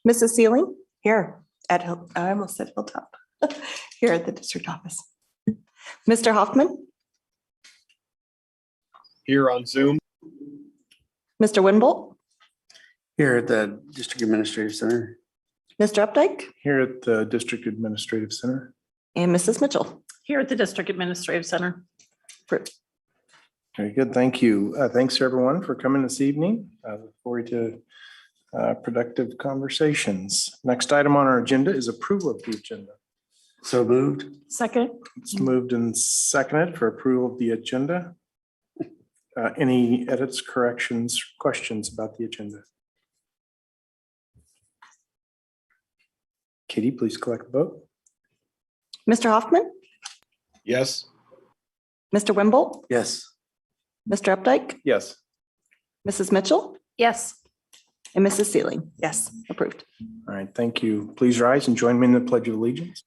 Mrs. Sealing? Here at, I almost said Hilltop, here at the district office. Mr. Hoffman? Here on Zoom. Mr. Winbolt? Here at the District Administrative Center. Mr. Updike? Here at the District Administrative Center. And Mrs. Mitchell? Here at the District Administrative Center. Very good. Thank you. Thanks everyone for coming this evening. I look forward to productive conversations. Next item on our agenda is approval of the agenda. So moved. Second. It's moved and seconded for approval of the agenda. Any edits, corrections, questions about the agenda? Katie, please collect the vote. Mr. Hoffman? Yes. Mr. Winbolt? Yes. Mr. Updike? Yes. Mrs. Mitchell? Yes. And Mrs. Sealing? Yes, approved. All right, thank you. Please rise and join me in the Pledge of Allegiance.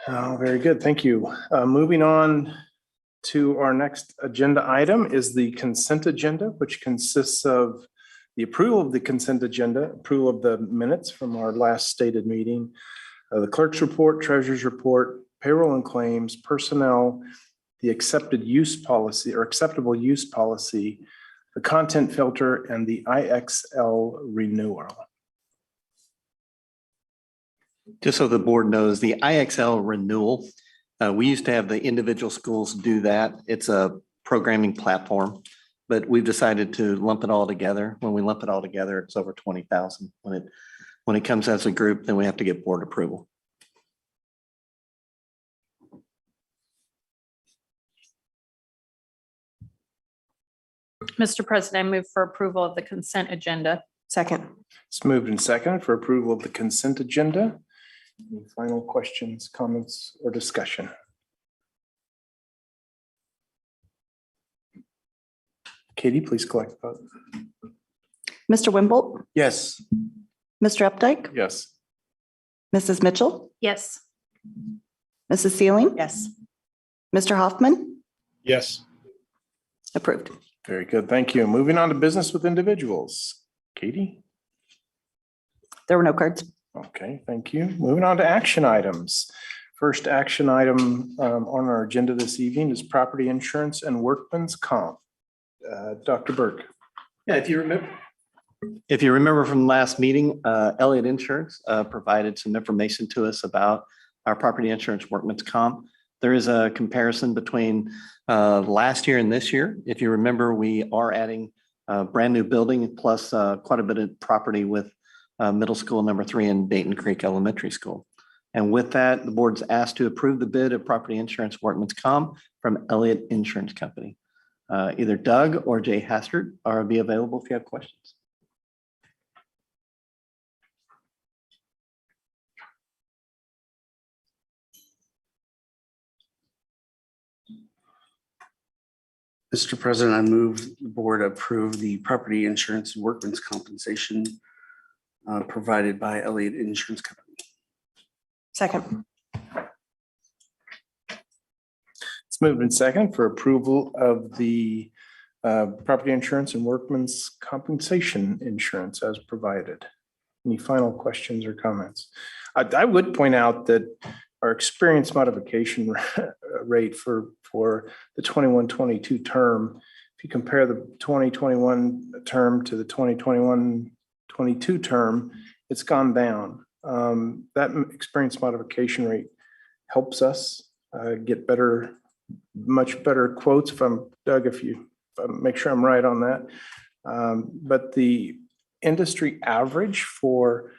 Oh, very good. Thank you. Moving on to our next agenda item is the consent agenda, which consists of the approval of the consent agenda, approval of the minutes from our last stated meeting, the clerk's report, treasurer's report, payroll and claims, personnel, the accepted use policy or acceptable use policy, the content filter, and the IXL renewal. Just so the board knows, the IXL renewal, we used to have the individual schools do that. It's a programming platform, but we've decided to lump it all together. When we lump it all together, it's over 20,000. When it comes as a group, then we have to get board approval. Mr. President, I move for approval of the consent agenda. Second. It's moved and seconded for approval of the consent agenda. Any final questions, comments, or discussion? Katie, please collect the vote. Mr. Winbolt? Yes. Mr. Updike? Yes. Mrs. Mitchell? Yes. Mrs. Sealing? Yes. Mr. Hoffman? Yes. Approved. Very good. Thank you. Moving on to business with individuals. Katie? There were no cards. Okay, thank you. Moving on to action items. First action item on our agenda this evening is property insurance and workman's comp. Dr. Burke. Yeah, if you remember from last meeting, Elliott Insurance provided some information to us about our property insurance workman's comp. There is a comparison between last year and this year. If you remember, we are adding a brand new building plus quite a bit of property with middle school number 3 in Dayton Creek Elementary School. And with that, the board's asked to approve the bid of property insurance workman's comp from Elliott Insurance Company. Either Doug or Jay Hastert are be available if you have questions. Mr. President, I move the board approve the property insurance and workman's compensation provided by Elliott Insurance Company. Second. It's moved and seconded for approval of the property insurance and workman's compensation insurance as provided. Any final questions or comments? I would point out that our experience modification rate for the 21-22 term, if you compare the 2021 term to the 2021-22 term, it's gone down. That experience modification rate helps us get much better quotes. If I'm Doug, if I make sure I'm right on that. But the industry average for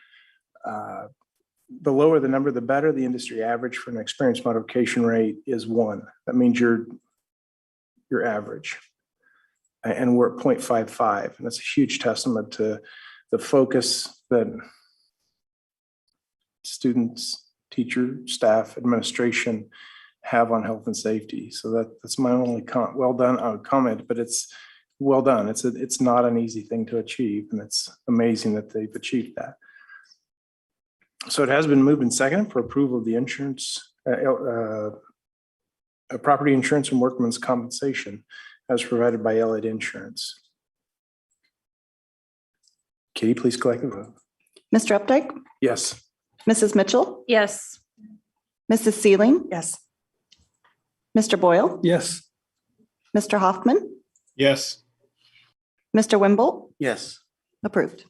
the lower the number, the better. The industry average for an experience modification rate is 1. That means you're average. And we're at 0.55. And that's a huge testament to the focus that students, teacher, staff, administration have on health and safety. So that's my only well done comment, but it's well done. It's not an easy thing to achieve, and it's amazing that they've achieved that. So it has been moved and seconded for approval of the insurance, property insurance and workman's compensation as provided by Elliott Insurance. Katie, please collect the vote. Mr. Updike, Yes. Mrs. Mitchell, Yes. Mrs. Sealing, Yes. Mr. Boyle, Yes. Mr. Hoffman, Yes. Mr. Wimble, Yes. approved.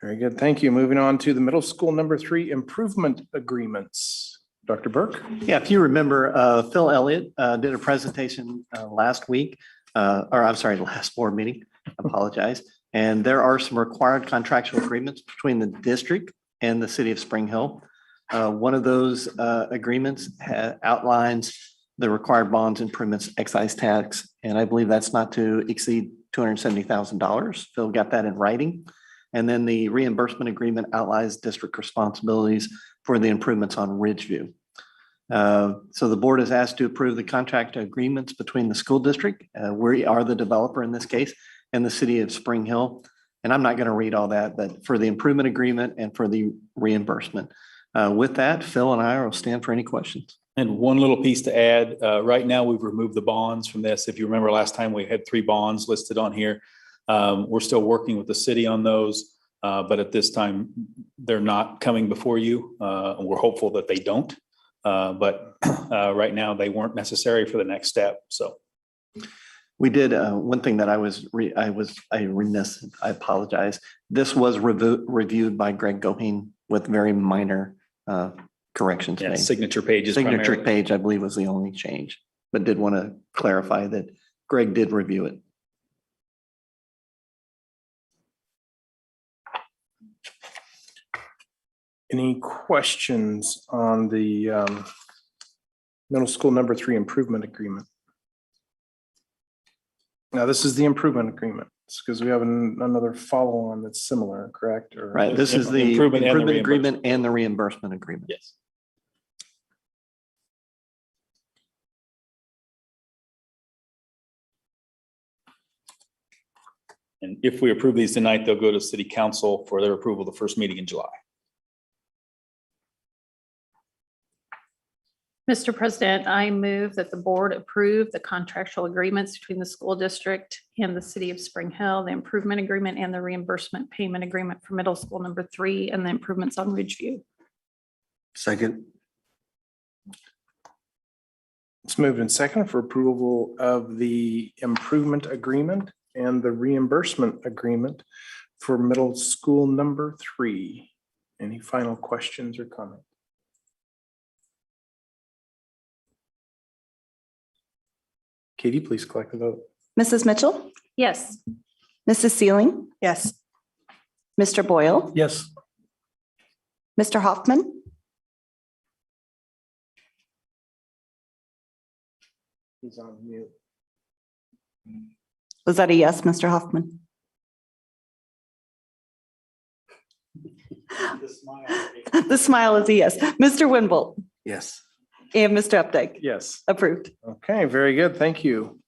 Very good. Thank you. Moving on to the middle school number 3 improvement agreements. Dr. Burke? Yeah, if you remember, Phil Elliott did a presentation last week, or I'm sorry, last board meeting, apologize. And there are some required contractual agreements between the district and the city of Spring Hill. One of those agreements outlines the required bonds, improvements, excise tax, and I believe that's not to exceed $270,000. Phil got that in writing. And then the reimbursement agreement outlines district responsibilities for the improvements on Ridgeview. So the board is asked to approve the contract agreements between the school district, we are the developer in this case, and the city of Spring Hill. And I'm not going to read all that, but for the improvement agreement and for the reimbursement. With that, Phil and I will stand for any questions. And one little piece to add, right now we've removed the bonds from this. If you remember last time we had 3 bonds listed on here. We're still working with the city on those, but at this time they're not coming before you. We're hopeful that they don't, but right now they weren't necessary for the next step. So We did one thing that I was remiss. I apologize. This was reviewed by Greg Goheen with very minor corrections yeah, made. signature pages. Signature primarily. page, I believe, was the only change, but did want to clarify that Greg did review it. Any questions on the middle school number 3 improvement agreement? Now, this is the improvement agreement because we have another follow-on that's similar, correct? Or- Right. This is the Improvement and the improvement agreement and the reimbursement agreement. Yes. And if we approve these tonight, they'll go to city council for their approval the first meeting in July. Mr. President, I move that the board approve the contractual agreements between the school district and the city of Spring Hill, the improvement agreement and the reimbursement payment agreement for middle school number 3 and the improvements on Ridgeview. Second. It's moved and second for approval of the improvement agreement and the reimbursement agreement for middle school number 3. Any final questions or comments? Katie, please collect the vote. Mrs. Mitchell, Yes. Mrs. Sealing, Yes. Mr. Boyle, Yes. Mr. Hoffman, He's on mute. was that a yes, Mr. Hoffman? The smile is a yes. Mr. Wimble Yes. and Mr. Updike, Yes. approved. Okay, very good. Thank you.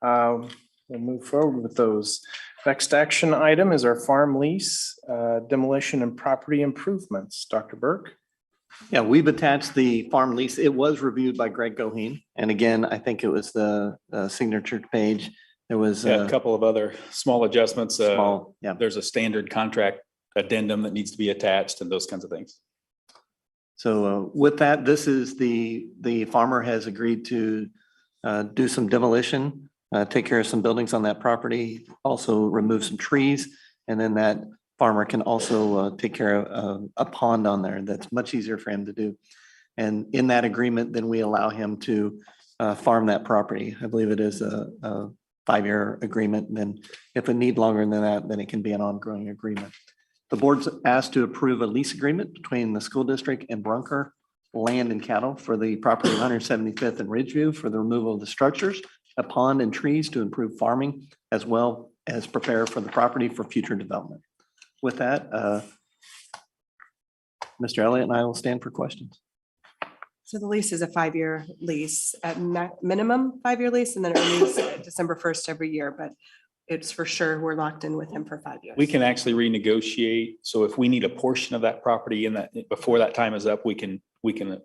We'll move forward with those. Next action item is our farm lease, demolition and property improvements. Dr. Burke? Yeah, we've attached the farm lease. It was reviewed by Greg Goheen. And again, I think it was the signature page. There was Yeah, a couple of other small adjustments. small, yeah. There's a standard contract addendum that needs to be attached and those kinds of things. So with that, this is the farmer has agreed to do some demolition, take care of some buildings on that property, also remove some trees. And then that farmer can also take care of a pond on there. That's much easier for him to do. And in that agreement, then we allow him to farm that property. I believe it is a 5-year agreement. And then if it need longer than that, then it can be an ongoing agreement. The board's asked to approve a lease agreement between the school district and Brunker Land and Cattle for the property 175th and Ridgeview for the removal of the structures, a pond and trees to improve farming, as well as prepare for the property for future development. With that, Mr. Elliott and I will stand for questions. So the lease is a 5-year lease, at minimum 5-year lease, and then it renews December 1st every year. But it's for sure we're locked in with him for 5 years. We can actually renegotiate. So if we need a portion of that property in that, before that time is up, we can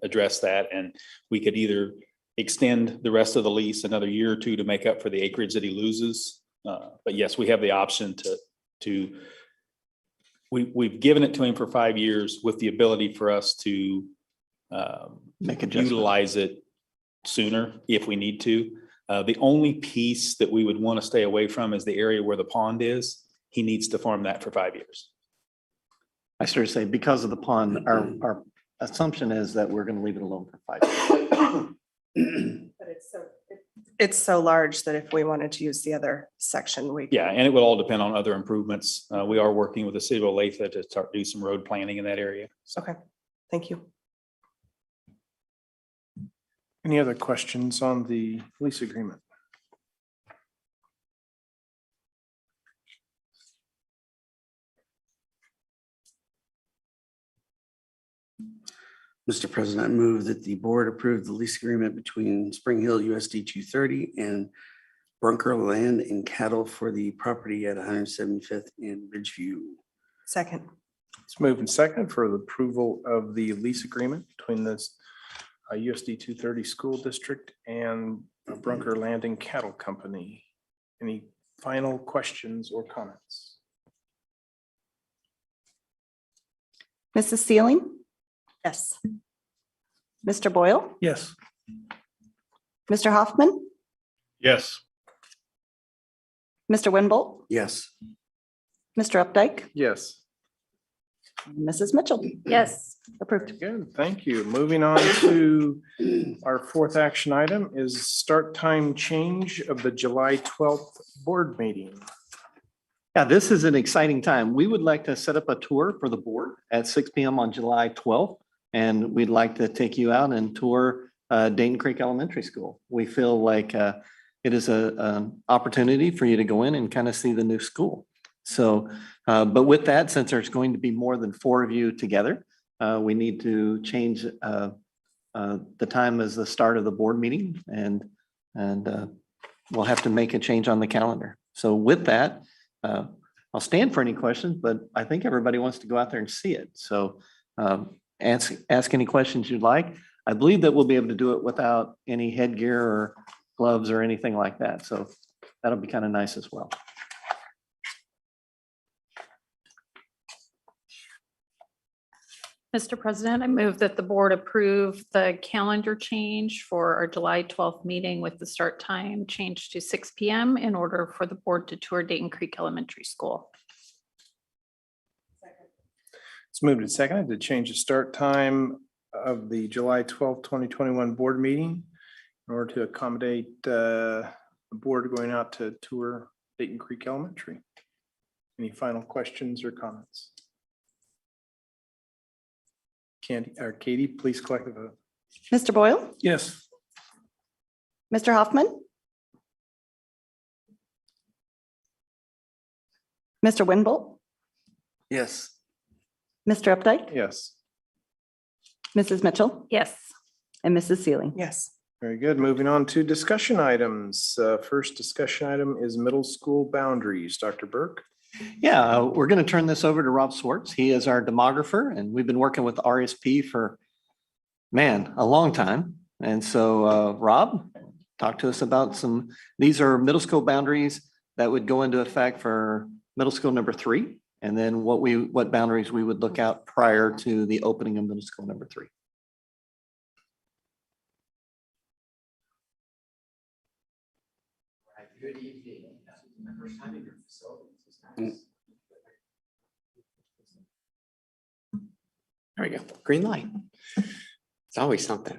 address that. And we could either extend the rest of the lease another year or two to make up for the acreage that he loses. But yes, we have the option we've given it to him for 5 years with the ability for us to Make adjustments. utilize it sooner if we need to. The only piece that we would want to stay away from is the area where the pond is. He needs to farm that for 5 years. I started to say, because of the pond, our assumption is that we're going to leave it alone for 5 years. But it's so large that if we wanted to use the other section, we. Yeah, and it will all depend on other improvements. We are working with the city of Olathe to start do some road planning in that area. So Okay, thank you. Any other questions on the lease agreement? Mr. President, I move that the board approve the lease agreement between Spring Hill USD230 and Brunker Land and Cattle for the property at 175th and Ridgeview. Second, It's moved and second for the approval of the lease agreement between this USD 230 school district and Brunker Landing Cattle Company. Any final questions or comments? Mrs. Sealing, yes. Mr. Boyle, Yes. Mr. Hoffman, Yes. Mr. Winbolt, Yes. Mr. Updike, Yes. Mrs. Mitchell. Yes. Approved. Good, thank you. Moving on to our fourth action item is start time change of the July 12th board meeting. Yeah, this is an exciting time. We would like to set up a tour for the board at 6 p.m. on July 12th. And we'd like to take you out and tour Dayton Creek Elementary School. We feel like it is an opportunity for you to go in and kind of see the new school. So, but with that, since there's going to be more than 4 of you together, we need to change the time as the start of the board meeting, and we'll have to make a change on the calendar. So with that, I'll stand for any questions, but I think everybody wants to go out there and see it. So ask any questions you'd like. I believe that we'll be able to do it without any headgear or gloves or anything like that. So that'll be kind of nice as well. Mr. President, I move that the board approve the calendar change for our July 12th meeting with the start time changed to 6 p.m. in order for the board to tour Dayton Creek Elementary School. It's moved and seconded to change the start time of the July 12th, 2021 board meeting in order to accommodate the board going out to tour Dayton Creek Elementary. Any final questions or comments? Candy or Katie, please collect the vote. Mr. Boyle, Yes. Mr. Hoffman, Mr. Winbolt, Yes. Mr. Updike, Yes. Mrs. Mitchell, Yes. and Mrs. Sealing. Yes. Very good. Moving on to discussion items. First discussion item is middle school boundaries. Dr. Burke. Yeah, we're going to turn this over to Rob Swartz. He is our demographer, and we've been working with RSP for, a long time. And so, Rob, talk to us about these are middle school boundaries that would go into effect for middle school number 3, and then what boundaries we would look out prior to the opening of middle school number 3. Good evening. My first time in your facility. There we go. Green light. It's always something.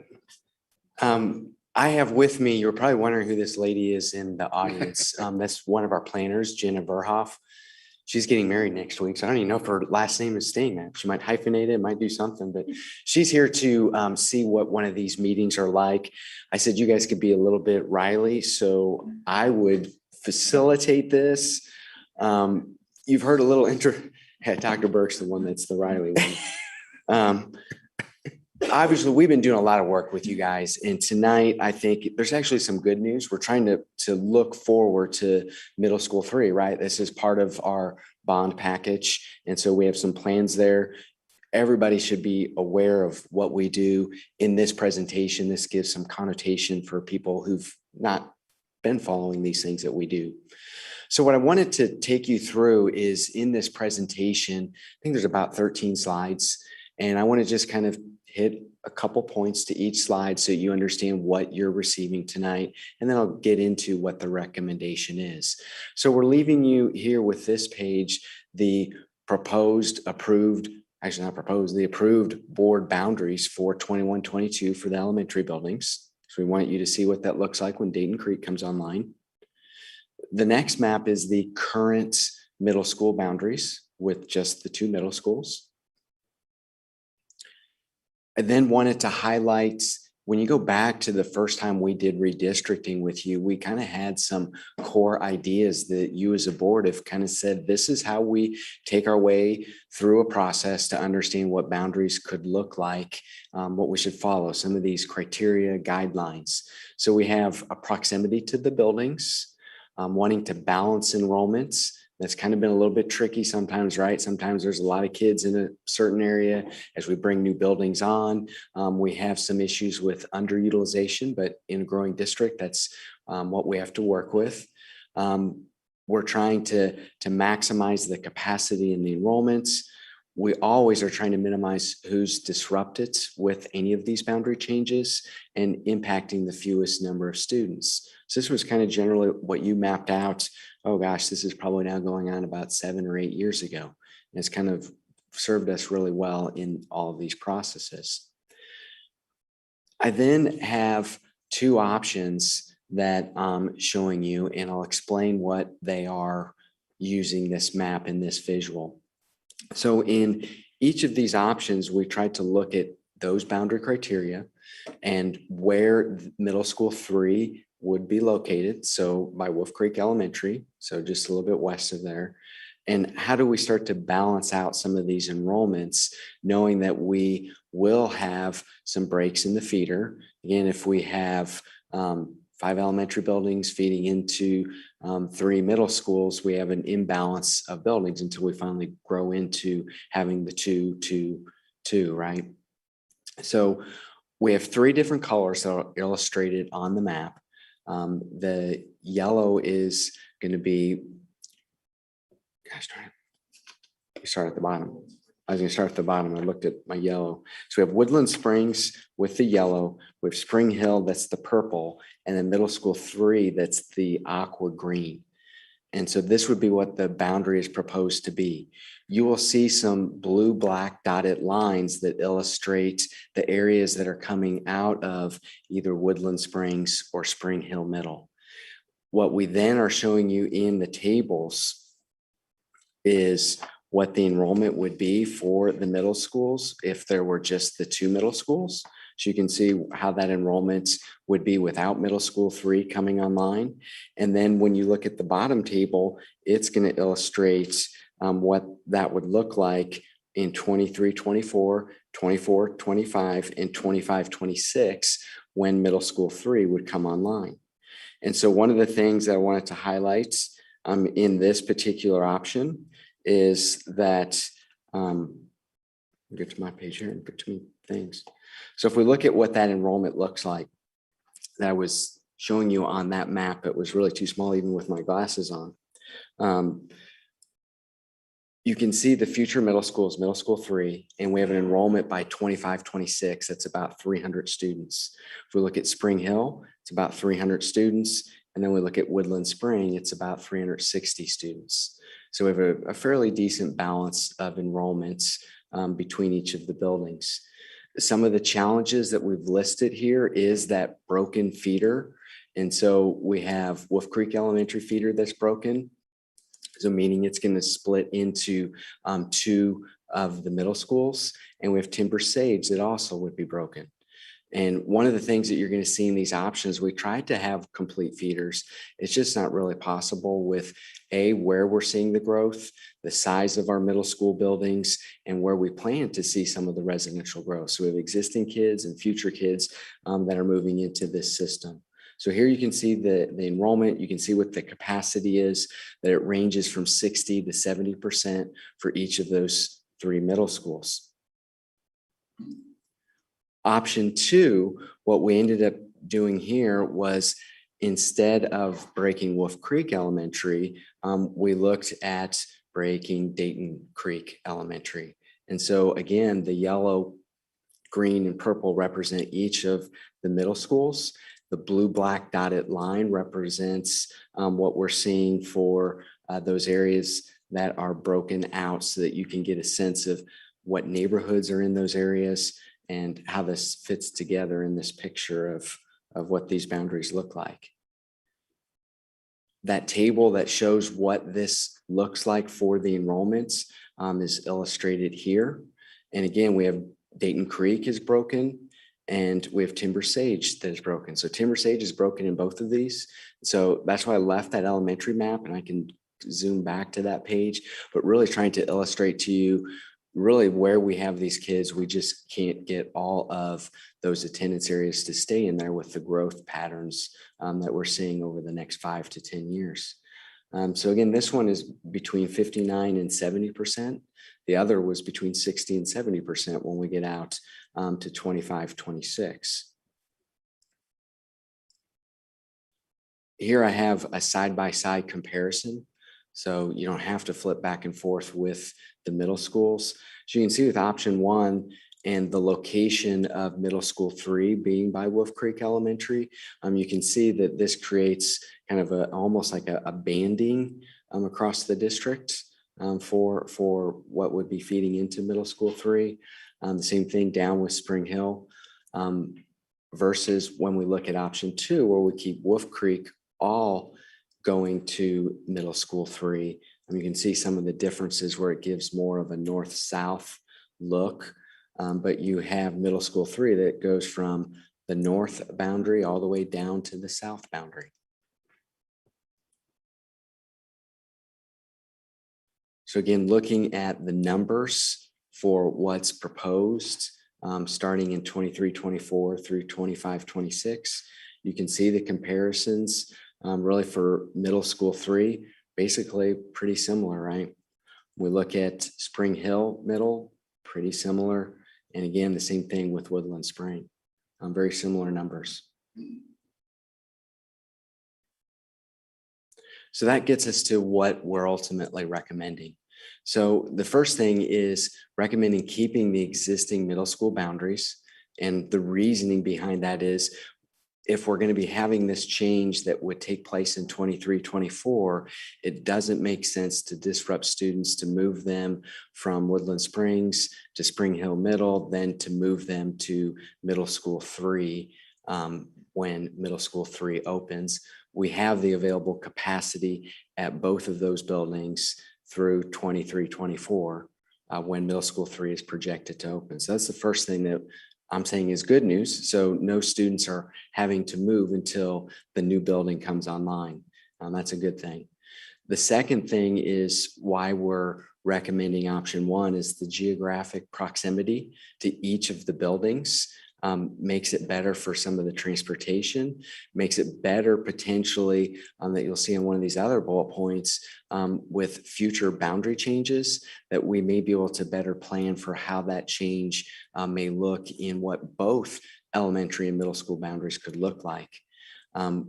I have with me, you're probably wondering who this lady is in the audience. That's one of our planners, Jenna Verhoff. She's getting married next week. So I don't even know if her last name is staying there. She might hyphenate it, might do something, but she's here to see what one of these meetings are like. I said, you guys could be a little bit Riley. So I would facilitate this. You've heard a little intro. Dr. Burke's the one that's the Riley one. obviously, we've been doing a lot of work with you guys, and tonight, I think there's actually some good news. We're trying to look forward to middle school 3, right? This is part of our bond package, and so we have some plans there. Everybody should be aware of what we do in this presentation. This gives some connotation for people who've not been following these things that we do. So what I wanted to take you through is in this presentation, I think there's about 13 slides, and I want to just kind of hit a couple points to each slide so you understand what you're receiving tonight, and then I'll get into what the recommendation is. So we're leaving you here with this page, the proposed, approved, actually not proposed, the approved board boundaries for 21-22 for the elementary buildings. So we want you to see what that looks like when Dayton Creek comes online. The next map is the current middle school boundaries with just the 2 middle schools. I then wanted to highlight, when you go back to the first time we did redistricting with you, we kind of had some core ideas that you as a board have kind of said, this is how we take our way through a process to understand what boundaries could look like, what we should follow, some of these criteria, guidelines. So we have a proximity to the buildings, wanting to balance enrollments. That's kind of been a little bit tricky sometimes, right? Sometimes there's a lot of kids in a certain area. As we bring new buildings on, we have some issues with underutilization, but in a growing district, that's what we have to work with. We're trying to maximize the capacity in the enrollments. We always are trying to minimize who's disrupted with any of these boundary changes and impacting the fewest number of students. So this was kind of generally what you mapped out. Oh gosh, this is probably now going on about 7 or 8 years ago. And it's kind of served us really well in all of these processes. I then have 2 options that I'm showing you, and I'll explain what they are using this map in this visual. So in each of these options, we tried to look at those boundary criteria and where middle school 3 would be located. So by Wolf Creek Elementary, so just a little bit west of there. And how do we start to balance out some of these enrollments, knowing that we will have some breaks in the feeder. Again, if we have 5 elementary buildings feeding into 3 middle schools, we have an imbalance of buildings until we finally grow into having the 2, right? So we have 3 different colors that are illustrated on the map. The yellow is going to be, gosh darn it, start at the bottom. I was going to start at the bottom. I looked at my yellow. So we have Woodland Springs with the yellow. We have Spring Hill, that's the purple, and then middle school 3, that's the aqua green. And so this would be what the boundary is proposed to be. You will see some blue-black dotted lines that illustrate the areas that are coming out of either Woodland Springs or Spring Hill Middle. What we then are showing you in the tables is what the enrollment would be for the middle schools if there were just the 2 middle schools. So you can see how that enrollment would be without middle school 3 coming online. And then when you look at the bottom table, it's going to illustrate what that would look like in 23-24, 24-25, and 25-26 when middle school 3 would come online. And so one of the things that I wanted to highlight in this particular option is that, get to my page here and get to me things. So if we look at what that enrollment looks like, that I was showing you on that map, it was really too small even with my glasses on. You can see the future middle schools, middle school 3, and we have an enrollment by 25-26. That's about 300 students. If we look at Spring Hill, it's about 300 students. And then we look at Woodland Spring, it's about 360 students. So we have a fairly decent balance of enrollments between each of the buildings. Some of the challenges that we've listed here is that broken feeder. And so we have Wolf Creek Elementary feeder that's broken. So meaning it's going to split into 2 of the middle schools. And we have Timber Sage that also would be broken. And one of the things that you're going to see in these options, we tried to have complete feeders. It's just not really possible with where we're seeing the growth, the size of our middle school buildings, and where we plan to see some of the residential growth. So we have existing kids and future kids that are moving into this system. So here you can see the enrollment. You can see what the capacity is, that it ranges from 60 to 70% for each of those 3 middle schools. Option 2, what we ended up doing here was, instead of breaking Wolf Creek Elementary, we looked at breaking Dayton Creek Elementary. And so again, the yellow, green, and purple represent each of the middle schools. The blue, black dotted line represents what we're seeing for those areas that are broken out, so that you can get a sense of what neighborhoods are in those areas and how this fits together in this picture of what these boundaries look like. That table that shows what this looks like for the enrollments is illustrated here. And again, we have Dayton Creek is broken, and we have Timber Sage that is broken. So Timber Sage is broken in both of these. So that's why I left that elementary map, and I can zoom back to that page, but really trying to illustrate to you really where we have these kids. We just can't get all of those attendance areas to stay in there with the growth patterns that we're seeing over the next 5 to 10 years. So again, this one is between 59 and 70%. The other was between 60 and 70% when we get out to 25, 26. Here I have a side-by-side comparison. So you don't have to flip back and forth with the middle schools. So you can see with option 1 and the location of middle school 3 being by Wolf Creek Elementary, you can see that this creates kind of almost like a banding across the district for what would be feeding into middle school 3. The same thing down with Spring Hill versus when we look at option 2, where we keep Wolf Creek all going to middle school 3. You can see some of the differences where it gives more of a north-south look, but you have middle school 3 that goes from the north boundary all the way down to the south boundary. So again, looking at the numbers for what's proposed, starting in 23-24 through 25-26, you can see the comparisons really for middle school 3, basically pretty similar, right? We look at Spring Hill Middle, pretty similar. And again, the same thing with Woodland Spring, very similar numbers. So that gets us to what we're ultimately recommending. So the first thing is recommending keeping the existing middle school boundaries. And the reasoning behind that is, if we're going to be having this change that would take place in 23-24, it doesn't make sense to disrupt students to move them from Woodland Springs to Spring Hill Middle, then to move them to middle school 3 when middle school 3 opens. We have the available capacity at both of those buildings through 23-24 when middle school 3 is projected to open. So that's the first thing that I'm saying is good news. So no students are having to move until the new building comes online. That's a good thing. The second thing is why we're recommending option 1 is the geographic proximity to each of the buildings. Makes it better for some of the transportation, makes it better potentially that you'll see in one of these other bullet points with future boundary changes, that we may be able to better plan for how that change may look in what both elementary and middle school boundaries could look like.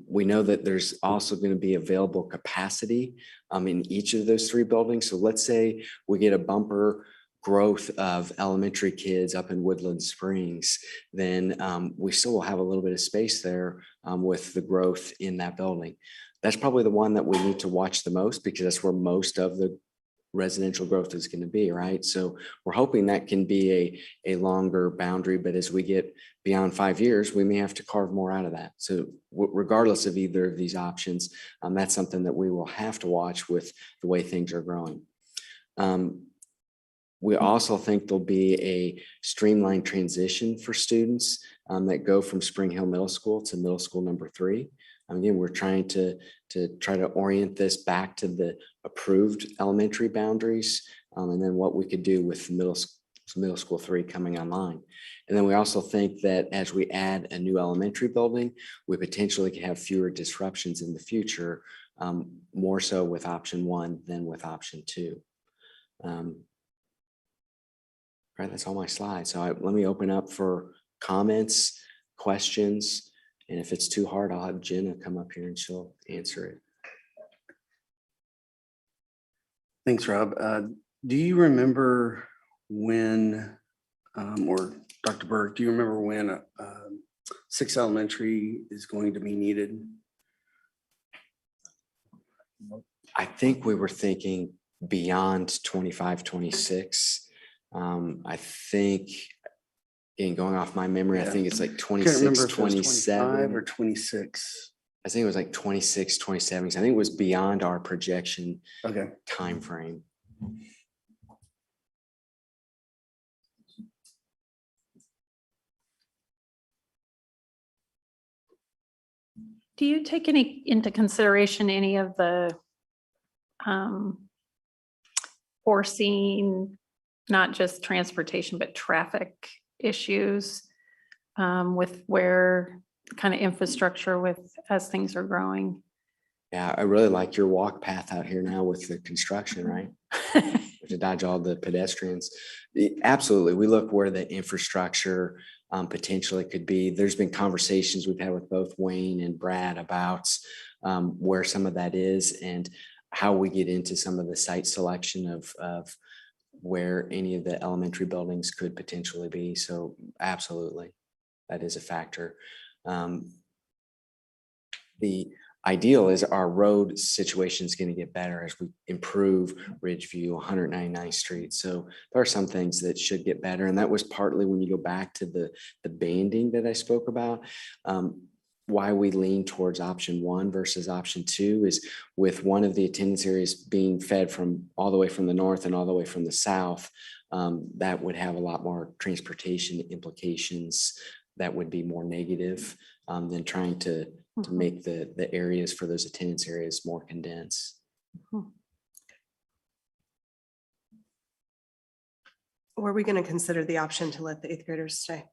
We know that there's also going to be available capacity in each of those 3 buildings. So let's say we get a bumper growth of elementary kids up in Woodland Springs, then we still will have a little bit of space there with the growth in that building. That's probably the one that we need to watch the most, because that's where most of the residential growth is going to be, right? So we're hoping that can be a longer boundary, but as we get beyond 5 years, we may have to carve more out of that. So regardless of either of these options, that's something that we will have to watch with the way things are growing. We also think there'll be a streamlined transition for students that go from Spring Hill Middle School to middle school number 3. Again, we're trying to try to orient this back to the approved elementary boundaries, and then what we could do with middle school 3 coming online. And then we also think that as we add a new elementary building, we potentially could have fewer disruptions in the future, more so with option 1 than with option 2. Right, that's all my slides. So let me open up for comments, questions, and if it's too hard, I'll have Jenna come up here and she'll answer it. Thanks, Rob. Do you remember when, or Dr. Berg, do you remember when 6 elementary is going to be needed? I think we were thinking beyond 25, 26. I think, again, going off my memory, I think it's like I can't remember 26, if it was 25 or 27. 26. I think it was like 26, 27. 'Cause I think it was beyond our projection Okay. timeframe. Do you take into consideration any of the foreseen, not just transportation, but traffic issues with where kind of infrastructure with as things are growing? Yeah, I really like your walk path out here now with the construction, right? To dodge all the pedestrians. Absolutely. We look where the infrastructure potentially could be. There's been conversations we've had with both Wayne and Brad about where some of that is and how we get into some of the site selection of where any of the elementary buildings could potentially be. So absolutely, that is a factor. The ideal is our road situation is going to get better as we improve Ridgeview, 199th Street. So there are some things that should get better. And that was partly when you go back to the banding that I spoke about. Why we lean towards option 1 versus option 2 is with one of the attendance areas being fed from all the way from the north and all the way from the south, that would have a lot more transportation implications that would be more negative than trying to make the areas for those attendance areas more condensed. Were we going to consider the option to let the 8th graders stay?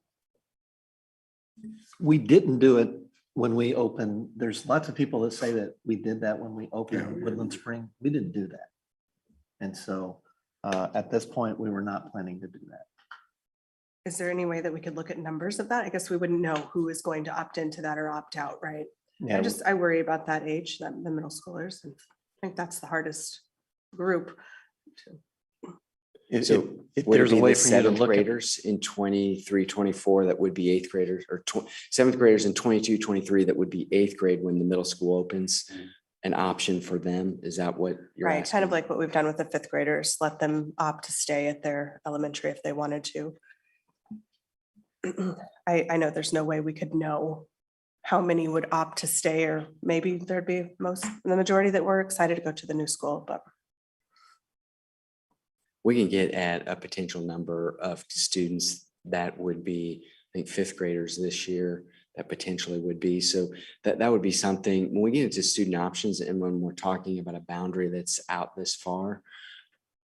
We didn't do it when we opened. There's lots of people that say that we did that when we opened Woodland Spring. We didn't do that. And so at this point, we were not planning to do that. Is there any way that we could look at numbers of that? I guess we wouldn't know who is going to opt into that or opt out, right? Yeah, I worry about that age, the middle schoolers, and I think that's the hardest group. So if would it there's a be way the for you to 7th look at, graders in 23, 24 that would be 8th graders, or 7th graders in 22, 23 that would be 8th grade when the middle school opens, an option for them? Is that what you're Right, asking? kind of like what we've done with the 5th graders, let them opt to stay at their elementary if they wanted to. I know there's no way we could know how many would opt to stay, or maybe there'd be the majority that were excited to go to the new school, but We can get at a potential number of students that would be, I think, 5th graders this year that potentially would be. So that would be something when we get into student options and when we're talking about a boundary that's out this far,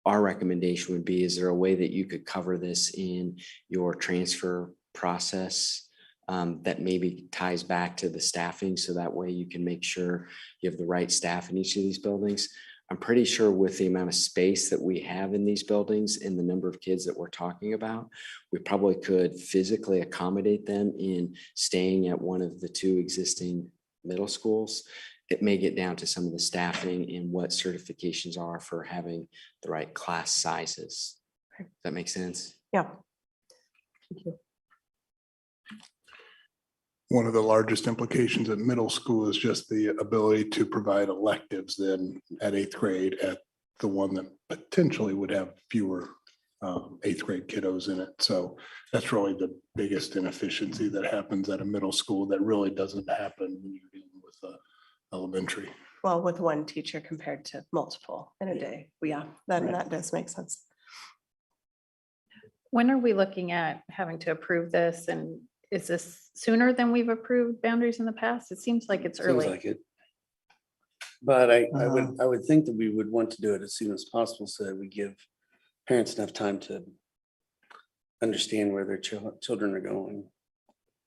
our recommendation would be, is there a way that you could cover this in your transfer process that maybe ties back to the staffing? So that way you can make sure you have the right staff in each of these buildings. I'm pretty sure with the amount of space that we have in these buildings and the number of kids that we're talking about, we probably could physically accommodate them in staying at one of the 2 existing middle schools. It may get down to some of the staffing and what certifications are for having the right class sizes. Does that make sense? yeah. Thank you. One of the largest implications at middle school is just the ability to provide electives then at 8th grade at the one that potentially would have fewer 8th grade kiddos in it. So that's really the biggest inefficiency that happens at a middle school that really doesn't happen when you're dealing with elementary. Well, with one teacher compared to multiple in a day. Yeah, that does make sense. When are we looking at having to approve this? And is this sooner than we've approved boundaries in the past? It seems like it's Seems early. like it. But I would think that we would want to do it as soon as possible so that we give parents enough time to understand where their children are going.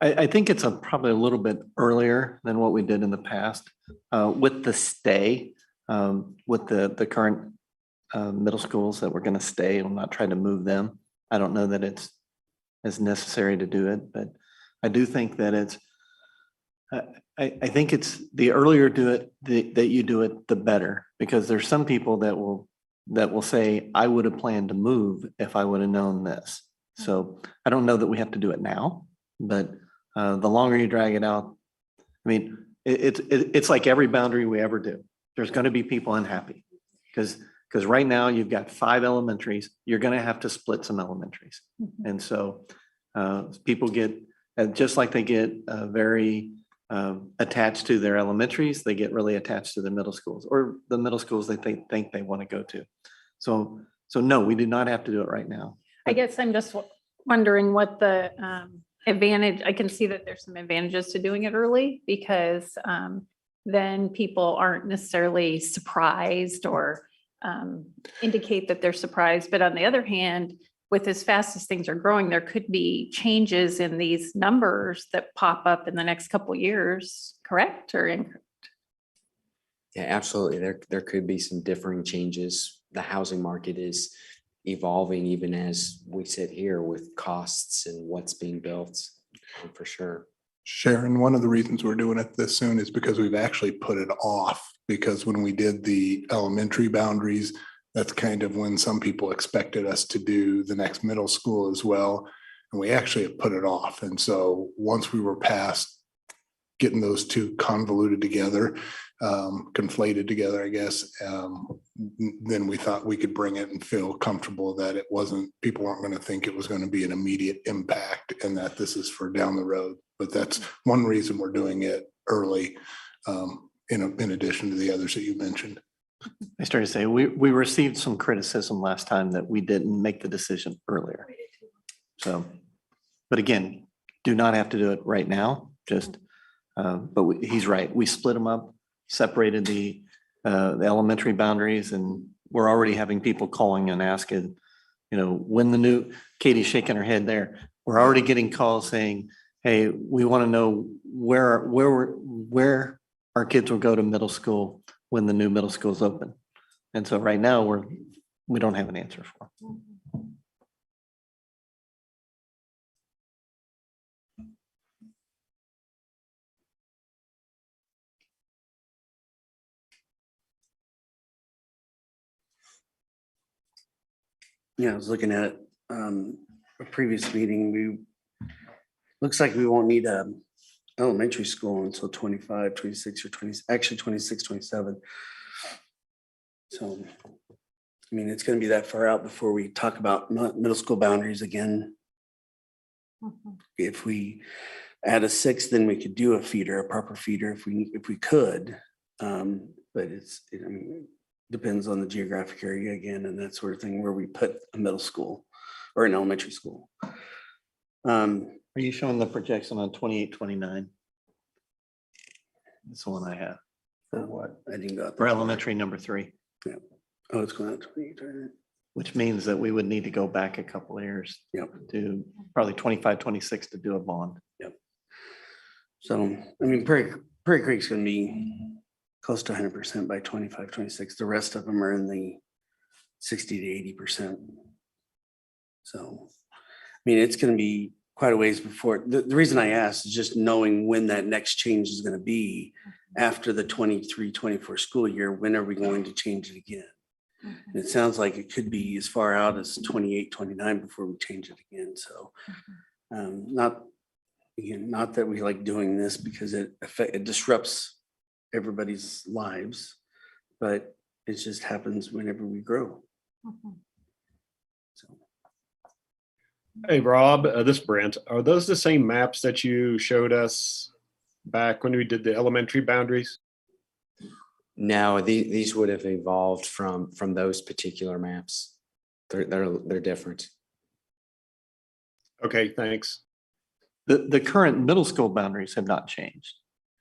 I think it's probably a little bit earlier than what we did in the past with the stay, with the current middle schools that we're going to stay and not try to move them. I don't know that it's as necessary to do it, but I do think that it's, I think it's the earlier that you do it, the better, because there's some people that will say, I would have planned to move if I would have known this. So I don't know that we have to do it now, but the longer you drag it out, I mean, it's like every boundary we ever do. There's going to be people unhappy because right now you've got 5 elementaries. You're going to have to split some elementaries. And so people get, just like they get very attached to their elementaries, they get really attached to the middle schools or the middle schools they think they want to go to. So no, we do not have to do it right now. I guess I'm just wondering what the advantage, I can see that there's some advantages to doing it early because then people aren't necessarily surprised or indicate that they're surprised. But on the other hand, with as fast as things are growing, there could be changes in these numbers that pop up in the next couple of years, correct or incorrect? Yeah, absolutely. There could be some differing changes. The housing market is evolving even as we sit here with costs and what's being built, for sure. Sharon, one of the reasons we're doing it this soon is because we've actually put it off, because when we did the elementary boundaries, that's kind of when some people expected us to do the next middle school as well. And we actually have put it off. And so once we were past getting those two convoluted together, conflated together, I guess, then we thought we could bring it and feel comfortable that it wasn't, people weren't going to think it was going to be an immediate impact and that this is for down the road. But that's one reason we're doing it early, in addition to the others that you mentioned. I started to say, we received some criticism last time that we didn't make the decision earlier. So, but again, do not have to do it right now, just, but he's right. We split them up, separated the elementary boundaries, and we're already having people calling and asking, when the new, Katie's shaking her head there. We're already getting calls saying, hey, we want to know where our kids will go to middle school when the new middle school is open. And so right now we don't have an answer for. Yeah, I was looking at a previous meeting. Looks like we won't need a elementary school until 25, 26 or 20, actually 26, 27. So, I mean, it's going to be that far out before we talk about middle school boundaries again. If we add a 6, then we could do a feeder, a proper feeder if we could. But I mean, depends on the geographic area again and that sort of thing where we put a middle school or an elementary school. Are you showing the projection on 28, 29? That's the one I have. For what? I didn't go. For elementary number 3. Yeah. Oh, it's going out 28, 29. Which means that we would need to go back a couple of years. Yep. To probably 25, 26 to do a bond. Yep. So, I mean, Prairie Creek's going to be close to 100% by 25, 26. The rest of them are in the 60 to 80%. So, I mean, it's going to be quite a ways before. The reason I asked is just knowing when that next change is going to be after the 23, 24 school year. When are we going to change it again? And it sounds like it could be as far out as 28, 29 before we change it again. So not that we like doing this because it disrupts everybody's lives, but it just happens whenever we grow. So. Hey, Rob, this is Brent. Are those the same maps that you showed us back when we did the elementary boundaries? No, these would have evolved from those particular maps. They're different. Okay, thanks. The current middle school boundaries have not changed.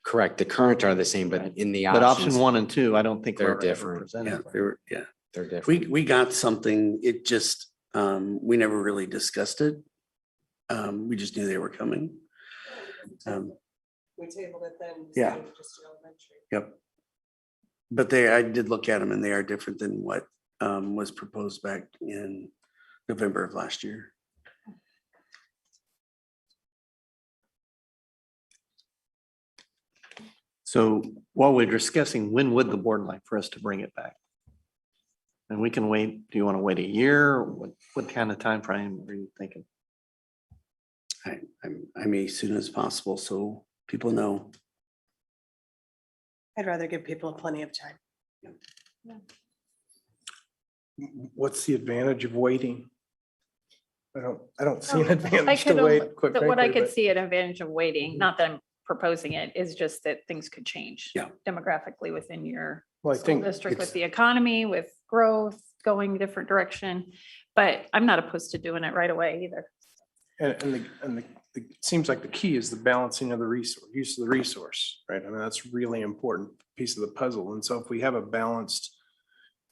Correct. The current are the same, but Right. in the But option options, 1 and 2, I don't think they're were ever different. presented. Yeah. they're different. We got something, it just, we never really discussed it. We just knew they were coming. We tabled it then. Yeah. instead of just elementary. Yep. But I did look at them and they are different than what was proposed back in November of last year. So while we're discussing, when would the board like for us to bring it back? And we can wait, do you want to wait a year? What kind of time frame are you thinking? I mean, as soon as possible, so people know. I'd rather give people plenty of time. What's the advantage of waiting? I don't see an I advantage could, to only- wait. quite that what I frankly, could but- see an advantage of waiting, not that I'm proposing it, is just that things could change. Yeah. Demographically within your Well, I school think district, with it's- the economy, with growth going a different direction. But I'm not opposed to doing it right away either. It seems like the key is the balancing of the resource, use of the resource, right? I mean, that's really important piece of the puzzle. And so if we have a balanced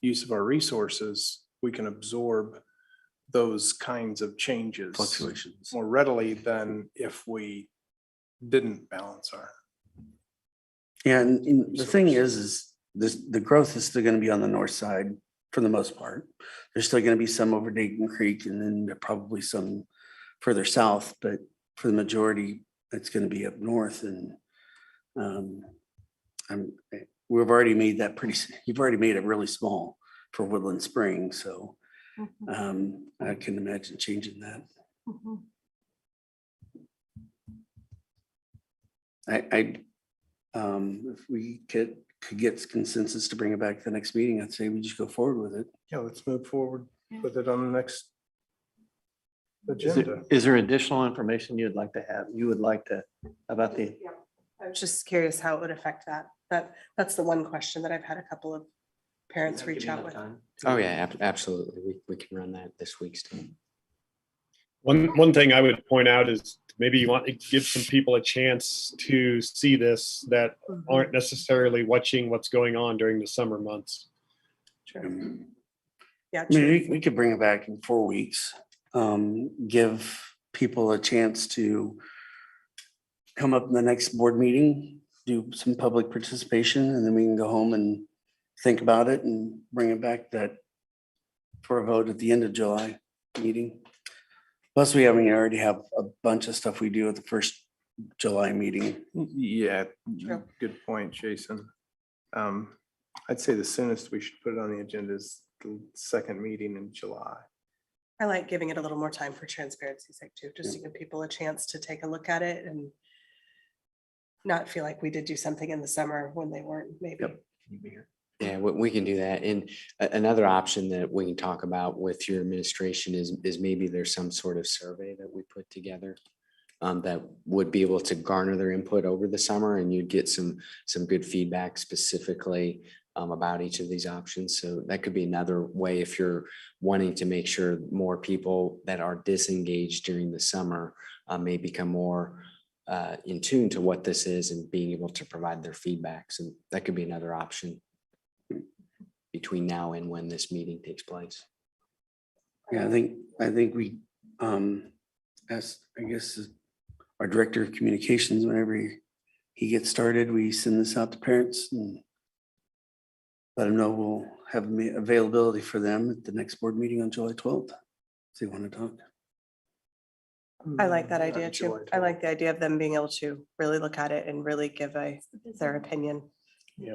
use of our resources, we can absorb those kinds of changes Fluctuations. more readily than if we didn't balance our. Yeah, and the thing is the growth is still gonna be on the north side for the most part. There's still gonna be some over Dayton Creek and then there probably some further south, but for the majority, it's gonna be up north and we've already made that you've already made it really small for Woodland Springs, so I can imagine changing that. If we could get consensus to bring it back to the next meeting, I'd say we just go forward with it. Yeah, let's move forward with it on the next Is agenda. there additional information you'd like to have? You would like to, about the, I was just curious how it would affect that. That's the one question that I've had a couple of parents reach out with. Oh, yeah, absolutely. We can run that this week still. One thing I would point out is maybe you want to give some people a chance to see this that aren't necessarily watching what's going on during the summer months. Yeah, I mean, true. we could bring it back in 4 weeks. Give people a chance to come up in the next board meeting, do some public participation, and then we can go home and think about it and bring it back for a vote at the end of July meeting. Plus, we already have a bunch of stuff we do at the first July meeting. Yeah, True. good point, Jason. I'd say the soonest we should put it on the agenda is the second meeting in July. I like giving it a little more time for transparency's sake too, just to give people a chance to take a look at it and not feel like we did do something in the summer when they weren't maybe. Yeah, we can do that. And another option that we can talk about with your administration is maybe there's some sort of survey that we put together that would be able to garner their input over the summer, and you'd get some good feedback specifically about each of these options. So that could be another way if you're wanting to make sure more people that are disengaged during the summer may become more in tune to what this is and being able to provide their feedbacks. And that could be another option between now and when this meeting takes place. Yeah, I think we, as I guess our director of communications, whenever he gets started, we send this out to parents and let them know we'll have availability for them at the next board meeting on July 12th. If they want to talk. I like that idea July too. I like the idea of them being able to really look at it and really give their opinion. Yeah,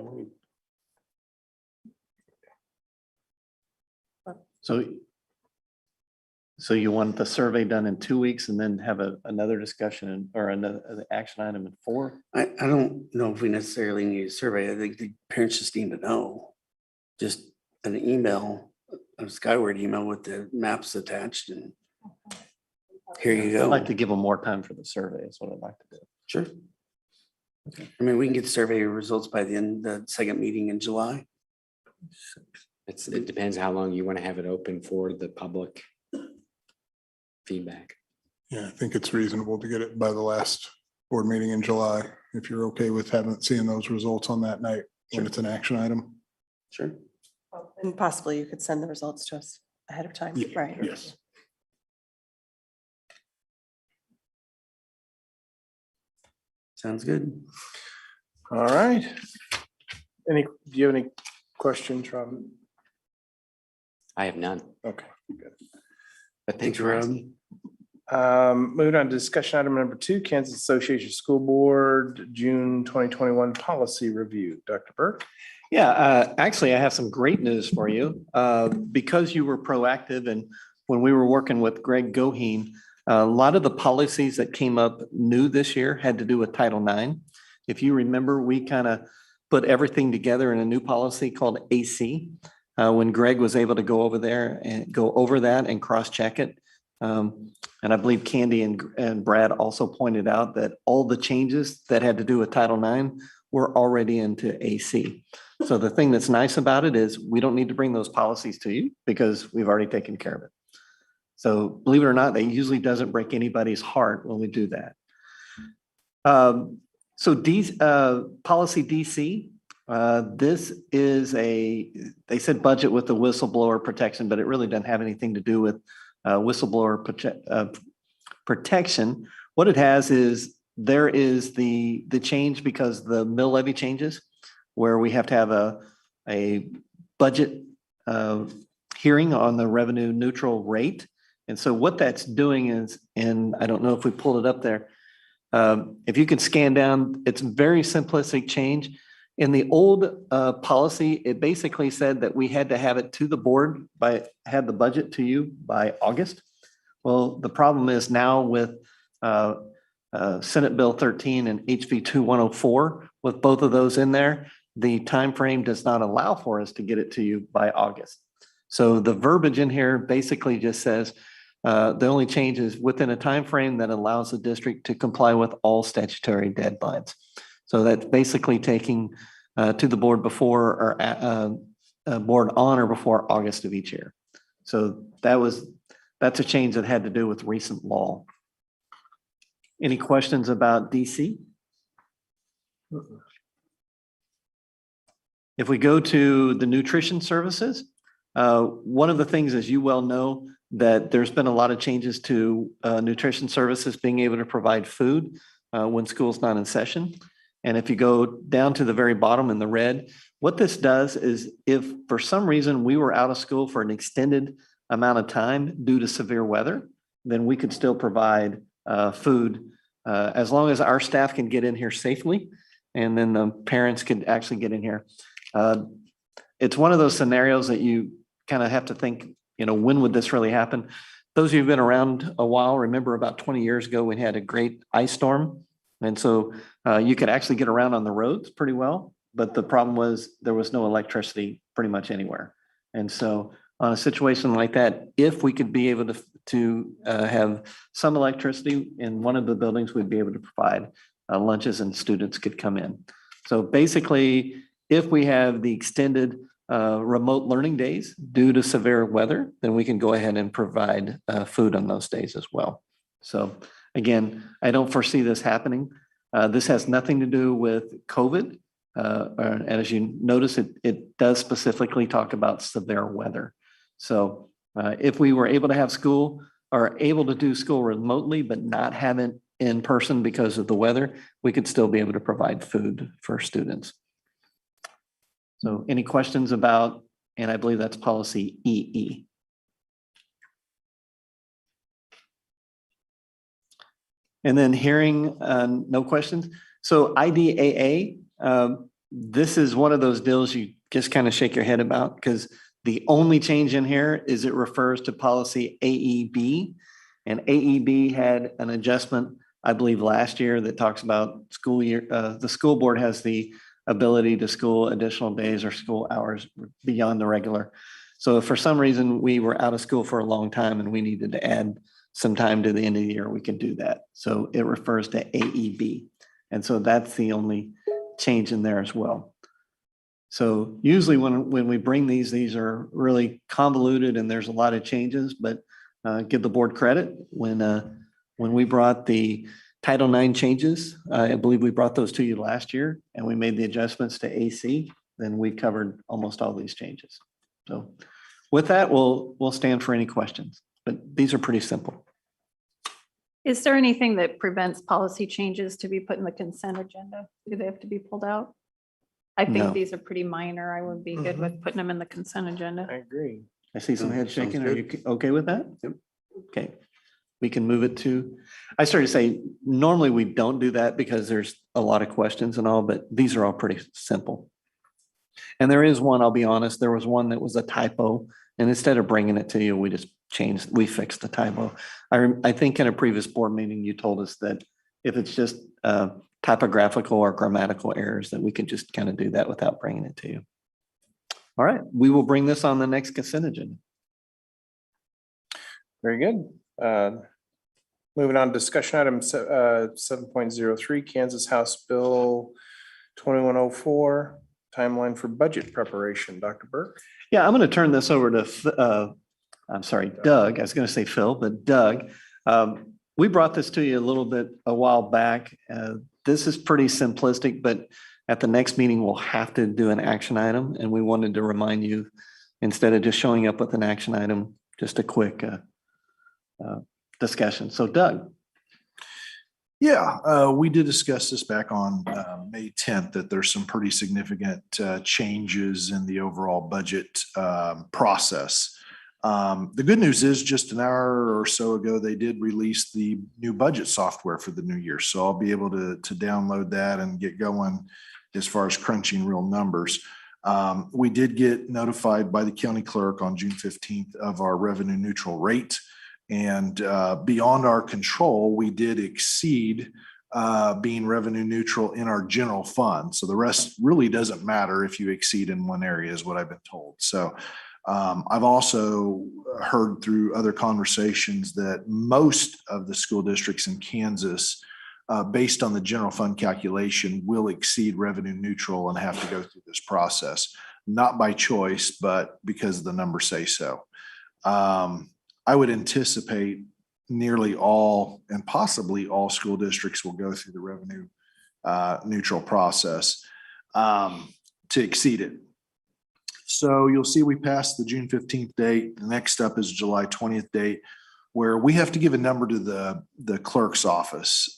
so you want the survey done in 2 weeks and then have another discussion or another action item in 4? I don't know if we necessarily need a survey. I think the parents just need to know. Just an email, a Skyward email with the maps attached and here you I'd go. like to give them more time for the survey is what I'd like to do. Sure. I mean, we can get survey results by the end, the second meeting in July. It depends how long you want to have it open for the public feedback. Yeah, I think it's reasonable to get it by the last board meeting in July, if you're okay with seeing those results on that night when Sure. it's an action item. Sure. And possibly you could send the results to us ahead of time. Yeah, Right. yes. Sounds good. All right. Do you have any questions, Robin? I have none, Okay, good. but thanks Thanks, for Rob. asking. Moving on to discussion item number 2, Kansas Association School Board, June 2021 policy review. Dr. Burke? Yeah, actually, I have some great news for you. Because you were proactive and when we were working with Greg Goheen, a lot of the policies that came up new this year had to do with Title IX. If you remember, we kind of put everything together in a new policy called AC. When Greg was able to go over there and go over that and cross-check it. And I believe Candy and Brad also pointed out that all the changes that had to do with Title IX were already into AC. So the thing that's nice about it is we don't need to bring those policies to you because we've already taken care of it. So believe it or not, that usually doesn't break anybody's heart when we do that. So policy DC, this is they said budget with the whistleblower protection, but it really doesn't have anything to do with whistleblower protection. What it has is there is the change because the mill levy changes where we have to have a budget hearing on the revenue neutral rate. And so what that's doing is, and I don't know if we pulled it up there, if you can scan down, it's a very simplistic change. In the old policy, it basically said that we had to have it to the board had the budget to you by August. Well, the problem is now with Senate Bill 13 and HB 2104, with both of those in there, the time frame does not allow for us to get it to you by August. So the verbiage in here basically just says the only change is within a time frame that allows the district to comply with all statutory deadlines. So that's basically taking to the board before or board on or before August of each year. So that's a change that had to do with recent law. Any questions about DC? If we go to the nutrition services, one of the things, as you well know, that there's been a lot of changes to nutrition services being able to provide food when school's not in session. And if you go down to the very bottom in the red, what this does is if for some reason we were out of school for an extended amount of time due to severe weather, then we could still provide food as long as our staff can get in here safely and then the parents could actually get in here. It's one of those scenarios that you kind of have to think, when would this really happen? Those of you who've been around a while, remember about 20 years ago, we had a great ice storm. And so you could actually get around on the roads pretty well, but the problem was there was no electricity pretty much anywhere. And so on a situation like that, if we could be able to have some electricity in one of the buildings, we'd be able to provide lunches and students could come in. So basically, if we have the extended remote learning days due to severe weather, then we can go ahead and provide food on those days as well. So again, I don't foresee this happening. This has nothing to do with COVID. And as you notice, it does specifically talk about severe weather. So if we were able to have school or able to do school remotely, but not have it in person because of the weather, we could still be able to provide food for students. So any questions about, and I believe that's policy EE. And then hearing no questions. So IDAA, this is one of those deals you just kind of shake your head about because the only change in here is it refers to policy AEB. And AEB had an adjustment, I believe, last year that talks about school year. The school board has the ability to school additional days or school hours beyond the regular. So if for some reason we were out of school for a long time and we needed to add some time to the end of the year, we could do that. So it refers to AEB. And so that's the only change in there as well. So usually when we bring these are really convoluted and there's a lot of changes, but give the board credit when When we brought the Title IX changes, I believe we brought those to you last year and we made the adjustments to AC, then we covered almost all these changes. So with that, we'll stand for any questions, but these are pretty simple. Is there anything that prevents policy changes to be put in the consent agenda? Do they have to be pulled out? I No. think these are pretty minor. I would be good with putting them in the consent agenda. I agree. I see some heads Sounds shaking. Are good. you okay with that? Yep. Okay. We can move it to, I started to say, normally we don't do that because there's a lot of questions and all, but these are all pretty simple. And there is one, I'll be honest, there was one that was a typo. And instead of bringing it to you, we just we fixed the typo. I think in a previous board meeting, you told us that if it's just typographical or grammatical errors, that we could just kind of do that without bringing it to you. All right, we will bring this on the next consent agenda. Very good. Moving on, discussion item 7.03, Kansas House Bill 2104, timeline for budget preparation. Dr. Burke? Yeah, I'm going to turn this over to, Doug. I was going to say Phil, but Doug. We brought this to you a little bit a while back. This is pretty simplistic, but at the next meeting, we'll have to do an action item. And we wanted to remind you, instead of just showing up with an action item, just a quick discussion. So Doug. Yeah, we did discuss this back on May 10th, that there's some pretty significant changes in the overall budget process. The good news is just an hour or so ago, they did release the new budget software for the new year. So I'll be able to download that and get going as far as crunching real numbers. We did get notified by the county clerk on June 15th of our revenue neutral rate. And beyond our control, we did exceed being revenue neutral in our general fund. So the rest really doesn't matter if you exceed in one area, is what I've been told. So I've also heard through other conversations that most of the school districts in Kansas, based on the general fund calculation, will exceed revenue neutral and have to go through this process, not by choice, but because the numbers say so. I would anticipate nearly all and possibly all school districts will go through the revenue neutral process to exceed it. So you'll see we passed the June 15th date. The next up is July 20th date, where we have to give a number to the clerk's office.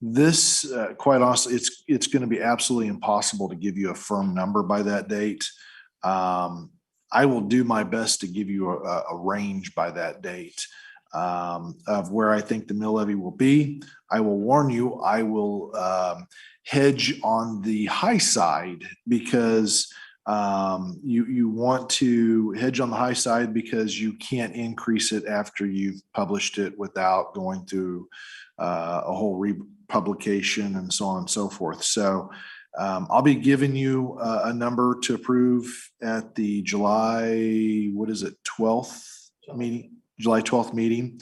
This, quite honestly, it's going to be absolutely impossible to give you a firm number by that date. I will do my best to give you a range by that date of where I think the mill levy will be. I will warn you, I will hedge on the high side because you want to hedge on the high side because you can't increase it after you've published it without going through a whole republication and so on and so forth. So I'll be giving you a number to approve at the July 12th meeting, July 12th meeting.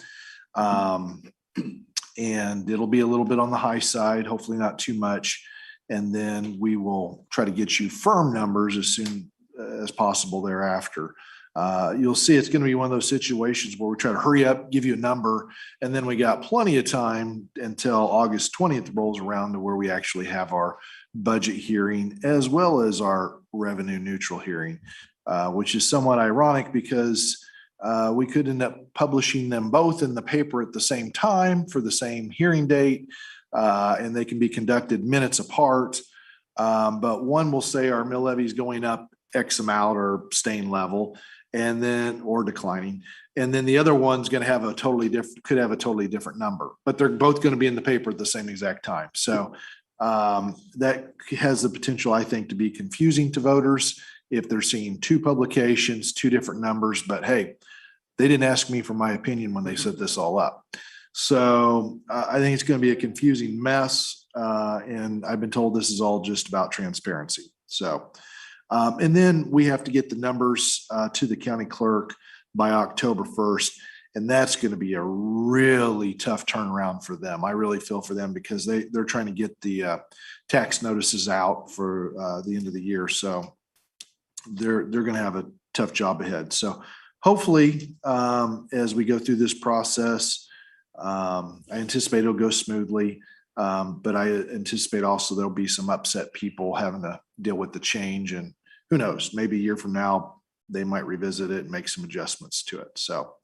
And it'll be a little bit on the high side, hopefully not too much. And then we will try to get you firm numbers as soon as possible thereafter. You'll see it's going to be one of those situations where we try to hurry up, give you a number, and then we got plenty of time until August 20th rolls around to where we actually have our budget hearing as well as our revenue neutral hearing, which is somewhat ironic because we could end up publishing them both in the paper at the same time for the same hearing date, and they can be conducted minutes apart. But one will say our mill levy is going up X amount or staying level, and then or declining, and then the other one's going to have could have a totally different number, but they're both going to be in the paper at the same exact time. So that has the potential, I think, to be confusing to voters if they're seeing two publications, two different numbers. But hey, they didn't ask me for my opinion when they set this all up. So I think it's going to be a confusing mess. And I've been told this is all just about transparency. So, and then we have to get the numbers to the county clerk by October 1st. And that's going to be a really tough turnaround for them. I really feel for them because they're trying to get the tax notices out for the end of the year. So they're going to have a tough job ahead. So hopefully, as we go through this process, I anticipate it'll go smoothly. But I anticipate also there'll be some upset people having to deal with the change, and who knows, maybe a year from now, they might revisit it and make some adjustments to it. So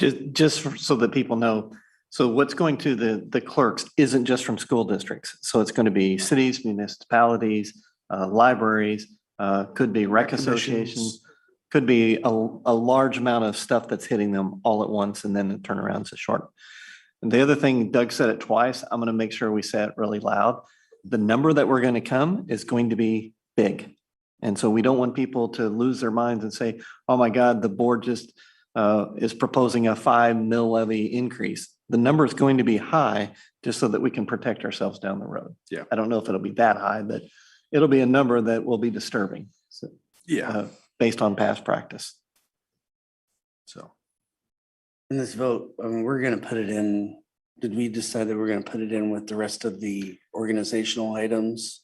So that people know, so what's going to the clerks isn't just from school districts. So it's going to be cities, municipalities, libraries, could be rec associations, could be a large amount of stuff that's hitting them all at once, and then the turnaround's a short. And the other thing, Doug said it twice, I'm going to make sure we say it really loud. The number that we're going to come is going to be big. And so we don't want people to lose their minds and say, oh my God, the board just is proposing a 5 mil levy increase. The number is going to be high just so that we can protect ourselves down the road. Yeah. I don't know if it'll be that high, but it'll be a number that will be disturbing. So, based on past practice. So. In this vote, I mean, we're gonna put it in, did we decide that we're gonna put it in with the rest of the organizational items?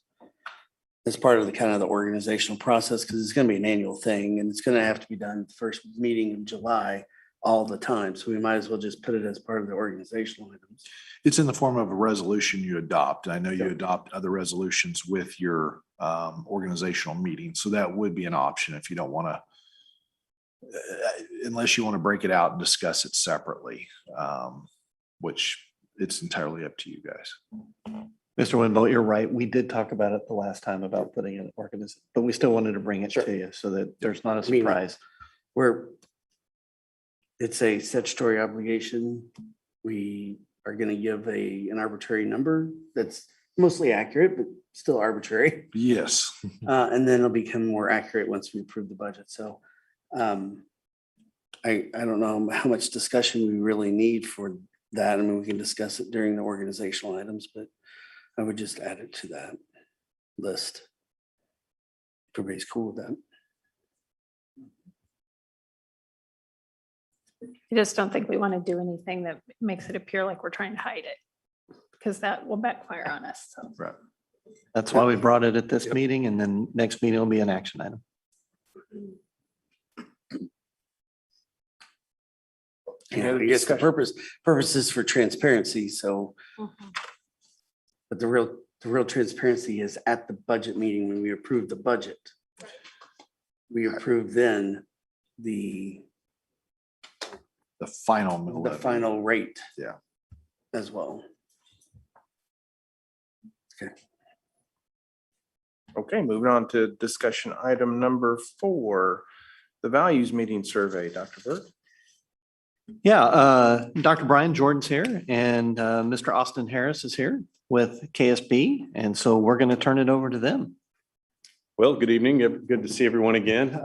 As part of the kind of the organizational process, because it's gonna be an annual thing and it's gonna have to be done first meeting in July all the time. So we might as well just put it as part of the organizational items. It's in the form of a resolution you adopt. I know you adopt other resolutions with your organizational meeting. So that would be an option if you don't want to, unless you want to break it out and discuss it separately, which it's entirely up to you guys. Mr. Winbolt, you're right. We did talk about it the last time about putting in an organization, but we still wanted to bring it to you so that there's not a surprise. It's a statutory obligation. We are gonna give an arbitrary number that's mostly accurate, but still arbitrary. Yes. And then it'll become more accurate once we approve the budget. So I don't know how much discussion we really need for that. I mean, we can discuss it during the organizational items, but I would just add it to that list. If everybody's cool with that. I just don't think we want to do anything that makes it appear like we're trying to hide it, because that will backfire on us. So. Right. That's why we brought it at this meeting, and then next meeting will be an action item. Yeah, I guess the purpose is for transparency. So, but the real transparency is at the budget meeting when we approve the budget. We approve then the final rate. Yeah. As well. Okay. Okay, moving on to discussion item number 4, the values meeting survey. Dr. Burke. Yeah, Dr. Brian Jordan's here, and Mr. Austin Harris is here with KSB. And so we're going to turn it over to them. Well, good evening. Good to see everyone again.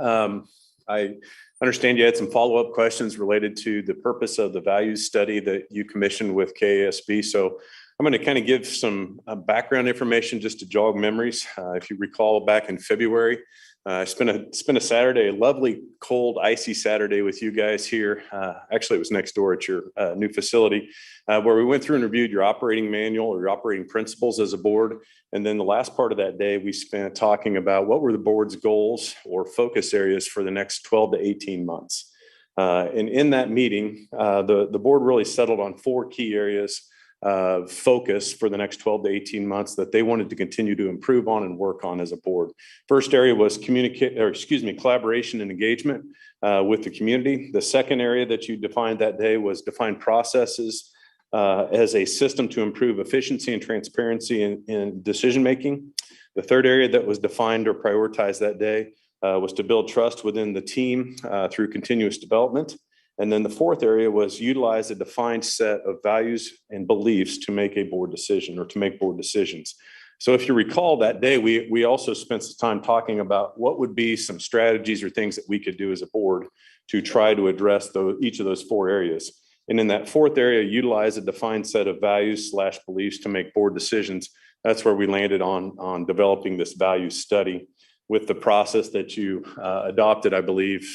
I understand you had some follow-up questions related to the purpose of the values study that you commissioned with KSB. So I'm going to kind of give some background information just to jog memories. If you recall, back in February, I spent a Saturday, a lovely, cold, icy Saturday with you guys here. Actually, it was next door at your new facility, where we went through and reviewed your operating manual or your operating principles as a board. And then the last part of that day, we spent talking about what were the board's goals or focus areas for the next 12 to 18 months. And in that meeting, the board really settled on 4 key areas of focus for the next 12 to 18 months that they wanted to continue to improve on and work on as a board. First area was collaboration and engagement with the community. The second area that you defined that day was define processes as a system to improve efficiency and transparency in decision-making. The third area that was defined or prioritized that day was to build trust within the team through continuous development. And then the fourth area was utilize a defined set of values and beliefs to make a board decision or to make board decisions. So if you recall that day, we also spent some time talking about what would be some strategies or things that we could do as a board to try to address each of those 4 areas. And in that fourth area, utilize a defined set of values/beliefs to make board decisions. That's where we landed on developing this value study with the process that you adopted, I believe,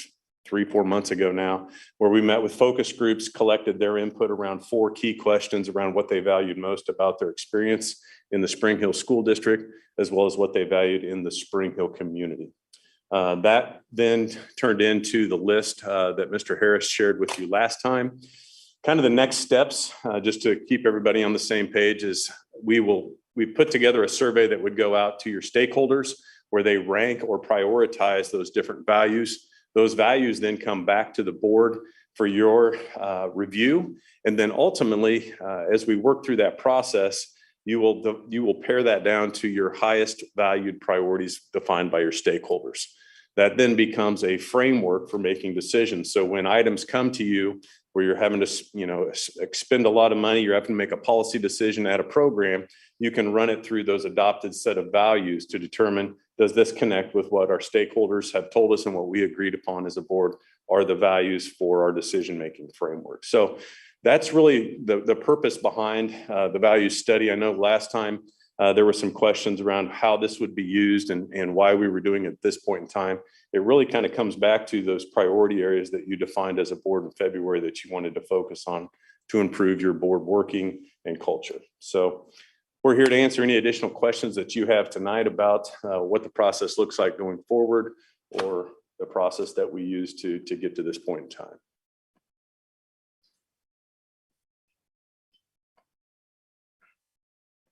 3-4 months ago now, where we met with focus groups, collected their input around 4 key questions around what they valued most about their experience in the Spring Hill School District, as well as what they valued in the Spring Hill community. That then turned into the list that Mr. Harris shared with you last time. kind of the next steps, just to keep everybody on the same page, is we put together a survey that would go out to your stakeholders where they rank or prioritize those different values. Those values then come back to the board for your review. And then ultimately, as we work through that process, you will pare that down to your highest valued priorities defined by your stakeholders. That then becomes a framework for making decisions. So when items come to you where you're having to, expend a lot of money, you're having to make a policy decision at a program, you can run it through those adopted set of values to determine, does this connect with what our stakeholders have told us and what we agreed upon as a board are the values for our decision-making framework. So that's really the purpose behind the values study. I know last time there were some questions around how this would be used and why we were doing it at this point in time. It really kind of comes back to those priority areas that you defined as a board in February that you wanted to focus on to improve your board working and culture. So we're here to answer any additional questions that you have tonight about what the process looks like going forward or the process that we use to get to this point in time.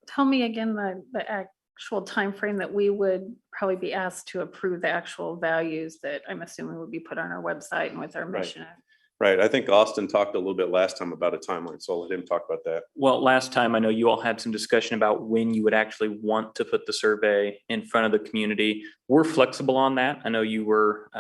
Tell me again the actual timeframe that we would probably be asked to approve the actual values that I'm assuming would be put on our website and with our Right. mission. Right. I think Austin talked a little bit last time about a timeline, so I'll let him talk about that. Well, last time I know you all had some discussion about when you would actually want to put the survey in front of the community. We're flexible on that. I know you were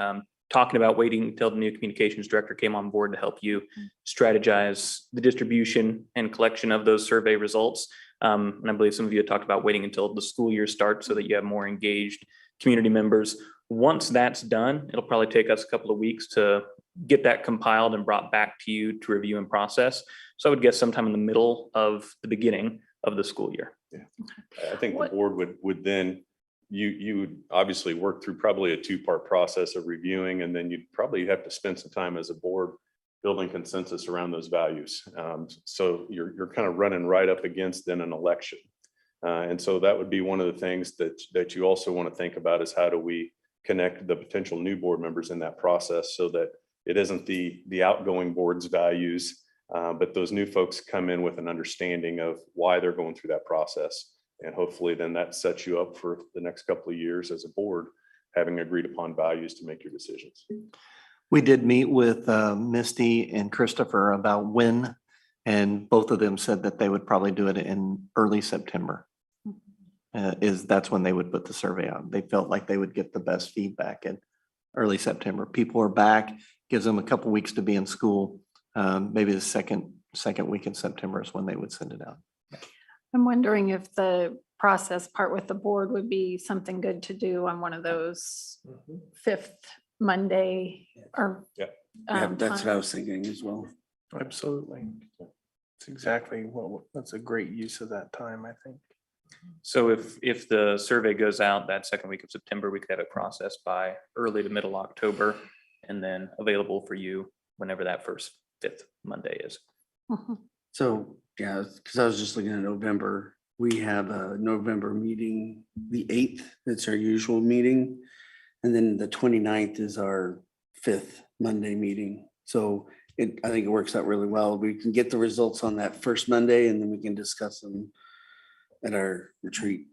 talking about waiting until the new communications director came on board to help you strategize the distribution and collection of those survey results. And I believe some of you had talked about waiting until the school year starts so that you have more engaged community members. Once that's done, it'll probably take us a couple of weeks to get that compiled and brought back to you to review and process. So I would guess sometime in the middle of the beginning of the school year. Yeah, I think the board would then, you would obviously work through probably a two-part process of reviewing, and then you'd probably have to spend some time as a board building consensus around those values. So you're kind of running right up against then an election. And so that would be one of the things that you also want to think about is how do we connect the potential new board members in that process so that it isn't the outgoing board's values, but those new folks come in with an understanding of why they're going through that process. And hopefully then that sets you up for the next couple of years as a board, having agreed upon values to make your decisions. We did meet with Misty and Christopher about when, and both of them said that they would probably do it in early September. That's when they would put the survey out. They felt like they would get the best feedback in early September. People are back, gives them a couple weeks to be in school. Maybe the second week in September is when they would send it out. I'm wondering if the process part with the board would be something good to do on one of those fifth Monday or. Yeah, that's what I was thinking as well. Absolutely. It's exactly that's a great use of that time, I think. So if the survey goes out that second week of September, we could have it processed by early to middle October and then available for you whenever that fifth Monday is. So, yeah, because I was just looking at November, we have a November meeting, the 8th, that's our usual meeting. And then the 29th is our fifth Monday meeting. So I think it works out really well. We can get the results on that first Monday and then we can discuss them at our retreat.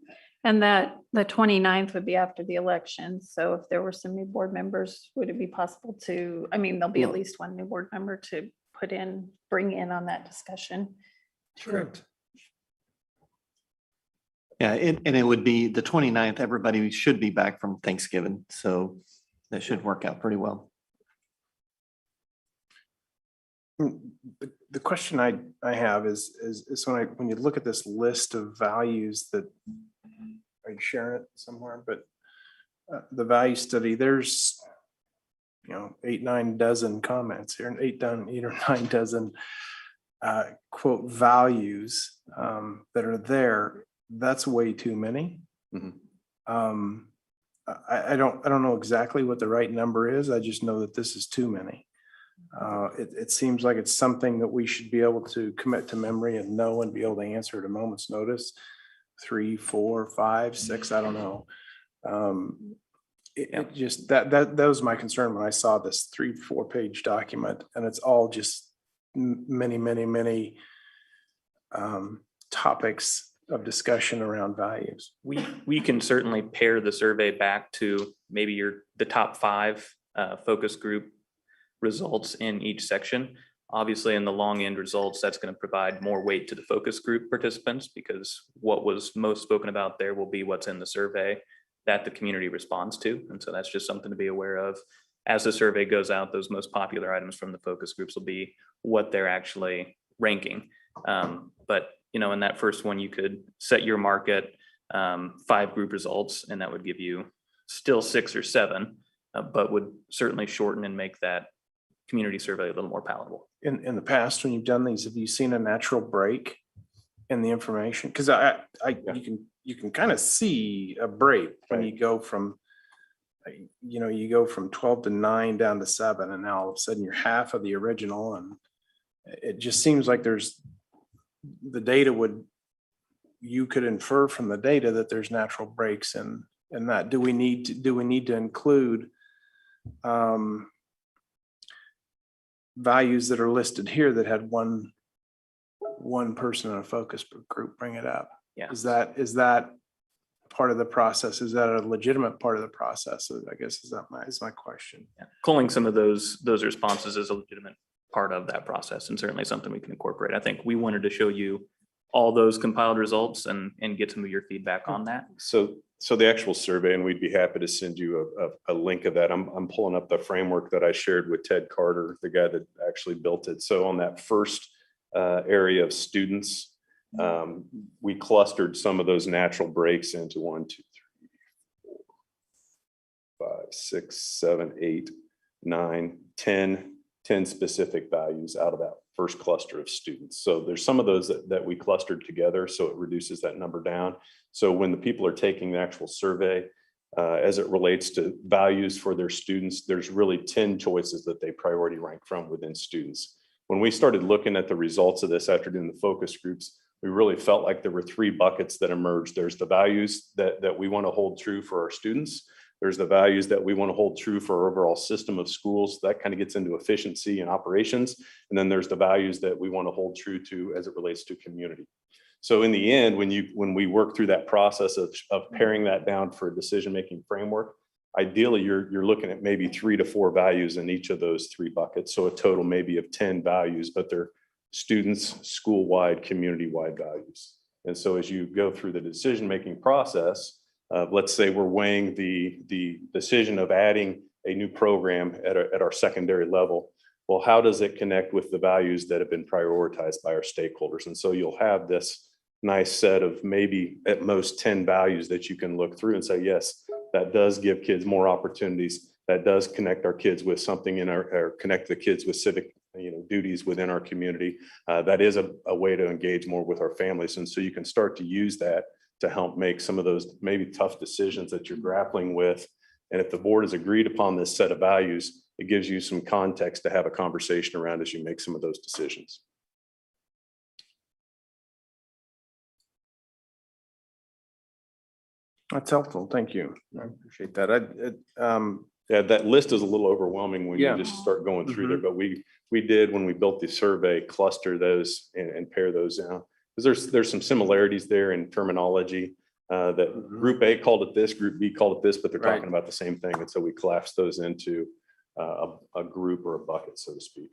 And that the 29th would be after the election. So if there were some new board members, would it be possible to, there'll be at least one new board member to bring in on that discussion? Correct. Yeah, and it would be the 29th. Everybody should be back from Thanksgiving. So that should work out pretty well. The question I have is when you look at this list of values that I share it somewhere, but the value study, there's 8-9 dozen comments here and 8 or 9 dozen quote values that are there. That's way too many. Mm-hmm. I don't know exactly what the right number is. I just know that this is too many. It seems like it's something that we should be able to commit to memory and know and be able to answer at a moment's notice. 3, 4, 5, 6, I don't know. It just that was my concern when I saw this 3-4 page document, and it's all just many topics of discussion around values. We can certainly pair the survey back to maybe the top 5 focus group results in each section. Obviously, in the long end results, that's going to provide more weight to the focus group participants, because what was most spoken about there will be what's in the survey that the community responds to. And so that's just something to be aware of. As the survey goes out, those most popular items from the focus groups will be what they're actually ranking. But in that first one, you could set your market 5 group results, and that would give you still 6 or 7, but would certainly shorten and make that community survey a little more palatable. In the past, when you've done these, have you seen a natural break in the information? Because you can kind of see a break when you go from, you go from 12 to 9 down to 7, and now all of a sudden you're half of the original, and it just seems like you could infer from the data that there's natural breaks in that. Do we need to include values that are listed here that had one person in a focus group bring it up? Yeah. Is that part of the process? Is that a legitimate part of the process? I guess is my question. Yeah. Culling some of those responses is a legitimate part of that process, and certainly something we can incorporate. I think we wanted to show you all those compiled results and get some of your feedback on that. So the actual survey, and we'd be happy to send you a link of that. I'm pulling up the framework that I shared with Ted Carter, the guy that actually built it. So on that first area of students, we clustered some of those natural breaks into 1, 2, 3, 4, 5, 6, 7, 8, 9, 10 specific values out of that first cluster of students. So there's some of those that we clustered together, so it reduces that number down. So when the people are taking the actual survey, as it relates to values for their students, there's really 10 choices that they priority rank from within students. When we started looking at the results of this after doing the focus groups, we really felt like there were 3 buckets that emerged. There's the values that we want to hold true for our students. There's the values that we want to hold true for our overall system of schools. That kind of gets into efficiency and operations. And then there's the values that we want to hold true to as it relates to community. So in the end, when we work through that process of paring that down for a decision-making framework, ideally you're looking at maybe 3 to 4 values in each of those 3 buckets. So a total maybe of 10 values, but they're students, school-wide, community-wide values. And so as you go through the decision-making process, let's say we're weighing the decision of adding a new program at our secondary level. Well, how does it connect with the values that have been prioritized by our stakeholders? And so you'll have this nice set of maybe at most 10 values that you can look through and say, yes, that does give kids more opportunities. That does connect our kids with something or connect the kids with civic duties within our community. That is a way to engage more with our families. And so you can start to use that to help make some of those maybe tough decisions that you're grappling with. And if the board has agreed upon this set of values, it gives you some context to have a conversation around as you make some of those decisions. That's helpful. Thank you. I appreciate that. Yeah, that list is a little overwhelming when Yeah. you just start going through there, but we did, when we built the survey, cluster those and pare those down. Because there's some similarities there in terminology that group A called it this, group B called it this, but they're talking about the same thing. And so we collapsed those into a group or a bucket, so to speak.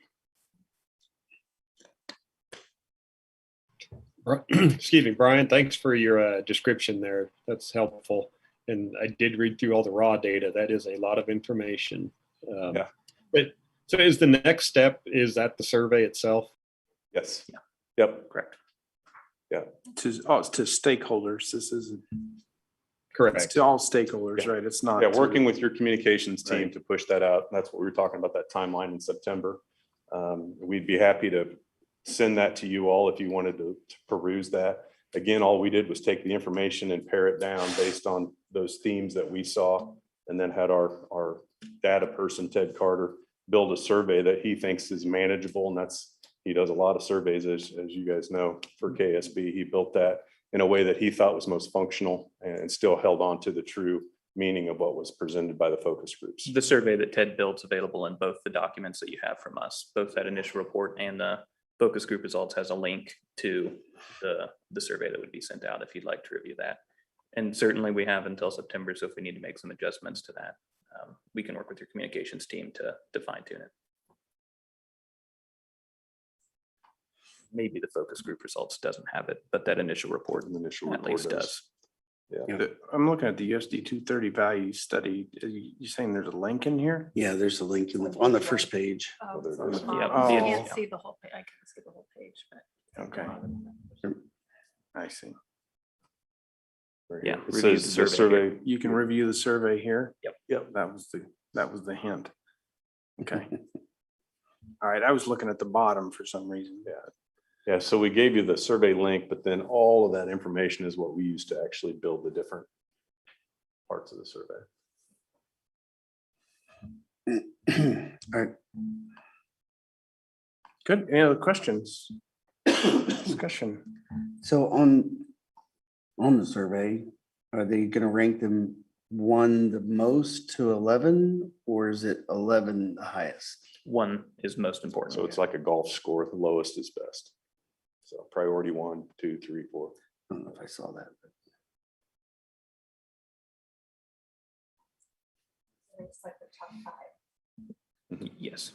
Excuse me, Brian, thanks for your description there. That's helpful. And I did read through all the raw data. That is a lot of information. Yeah. But so is the next step, is that the survey itself? Yes. Yeah. Yep. Correct. Yeah. To stakeholders, this is Correct. it's to all stakeholders, right? It's not. Yeah, working with your communications team Right. to push that out. That's what we were talking about, that timeline in September. We'd be happy to send that to you all if you wanted to peruse that. Again, all we did was take the information and pare it down based on those themes that we saw, and then had our data person, Ted Carter, build a survey that he thinks is manageable. And he does a lot of surveys, as you guys know, for KSB. He built that in a way that he thought was most functional and still held on to the true meaning of what was presented by the focus groups. The survey that Ted builds available in both the documents that you have from us, both that initial report and the focus group results has a link to the survey that would be sent out if you'd like to review that. And certainly we have until September, so if we need to make some adjustments to that, we can work with your communications team to fine tune it. Maybe the focus group results doesn't have it, but that initial report at least does. Yeah. I'm looking at the USD230 value study. Are you saying there's a link in here? Yeah, there's a link on the first page. Yeah, Oh. You can't see the whole, I can't see the whole page, but. Okay. I see. Yeah, It review says the the survey survey. You can review the survey here. Yep. That was the hint. Okay. All right, I was looking at the bottom for some reason. Yeah, so we gave you the survey link, but then all of that information is what we use to actually build the different parts of the survey. All right. Good. Any other questions? Discussion. So on the survey, are they gonna rank them 1 the most to 11, or is it 11 the highest? 1 is most important. So it's like a golf score, the lowest is best. So priority 1, 2, 3, 4. I don't know if I saw that. It's like the top 5. Yes.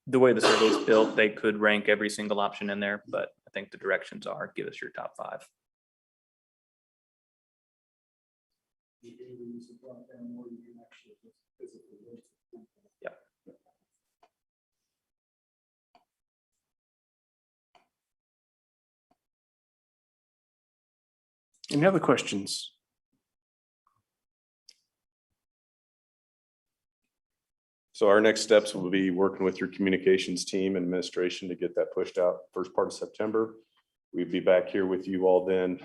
The way the survey is built, they could rank every single option in there, but I think the directions are give us your top 5. Yeah. Any other questions? So our next steps will be working with your communications team and administration to get that pushed out first part of September. We'd be back here with you all then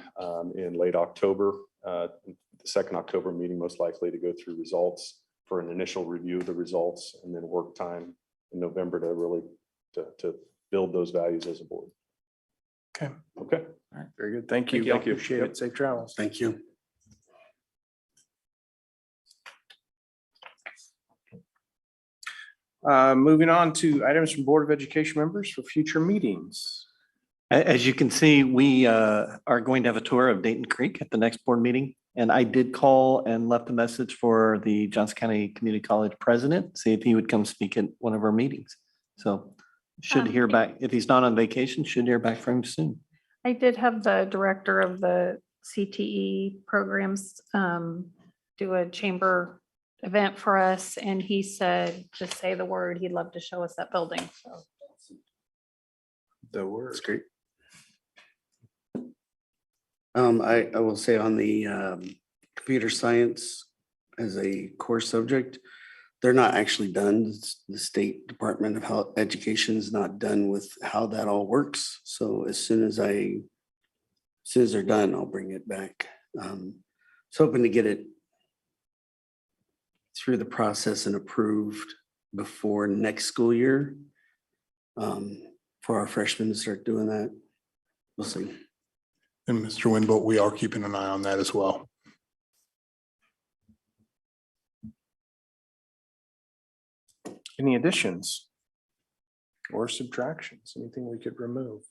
in late October, the 2nd October meeting, most likely to go through results for an initial review of the results, and then work time in November to really to build those values as a board. Okay. Okay. All right, very good. Thank you. Thank you. Appreciate it. Safe travels. Thank you. Moving on to items from Board of Education members for future meetings. As you can see, we are going to have a tour of Dayton Creek at the next board meeting. And I did call and left a message for the Johnson County Community College president, see if he would come speak at one of our meetings. So should hear back, if he's not on vacation, should hear back from him soon. I did have the director of the CTE programs do a chamber event for us, and he said, just say the word, he'd love to show us that building. So The word. That's great. I will say on the computer science as a core subject, they're not actually done. The State Department of Health Education is not done with how that all works. So as soon as they're done, I'll bring it back. So hoping to get it through the process and approved before next school year. For our freshmen to start doing that. We'll see. And Mr. Winbolt, we are keeping an eye on that as well. Any additions or subtractions? Anything we could remove?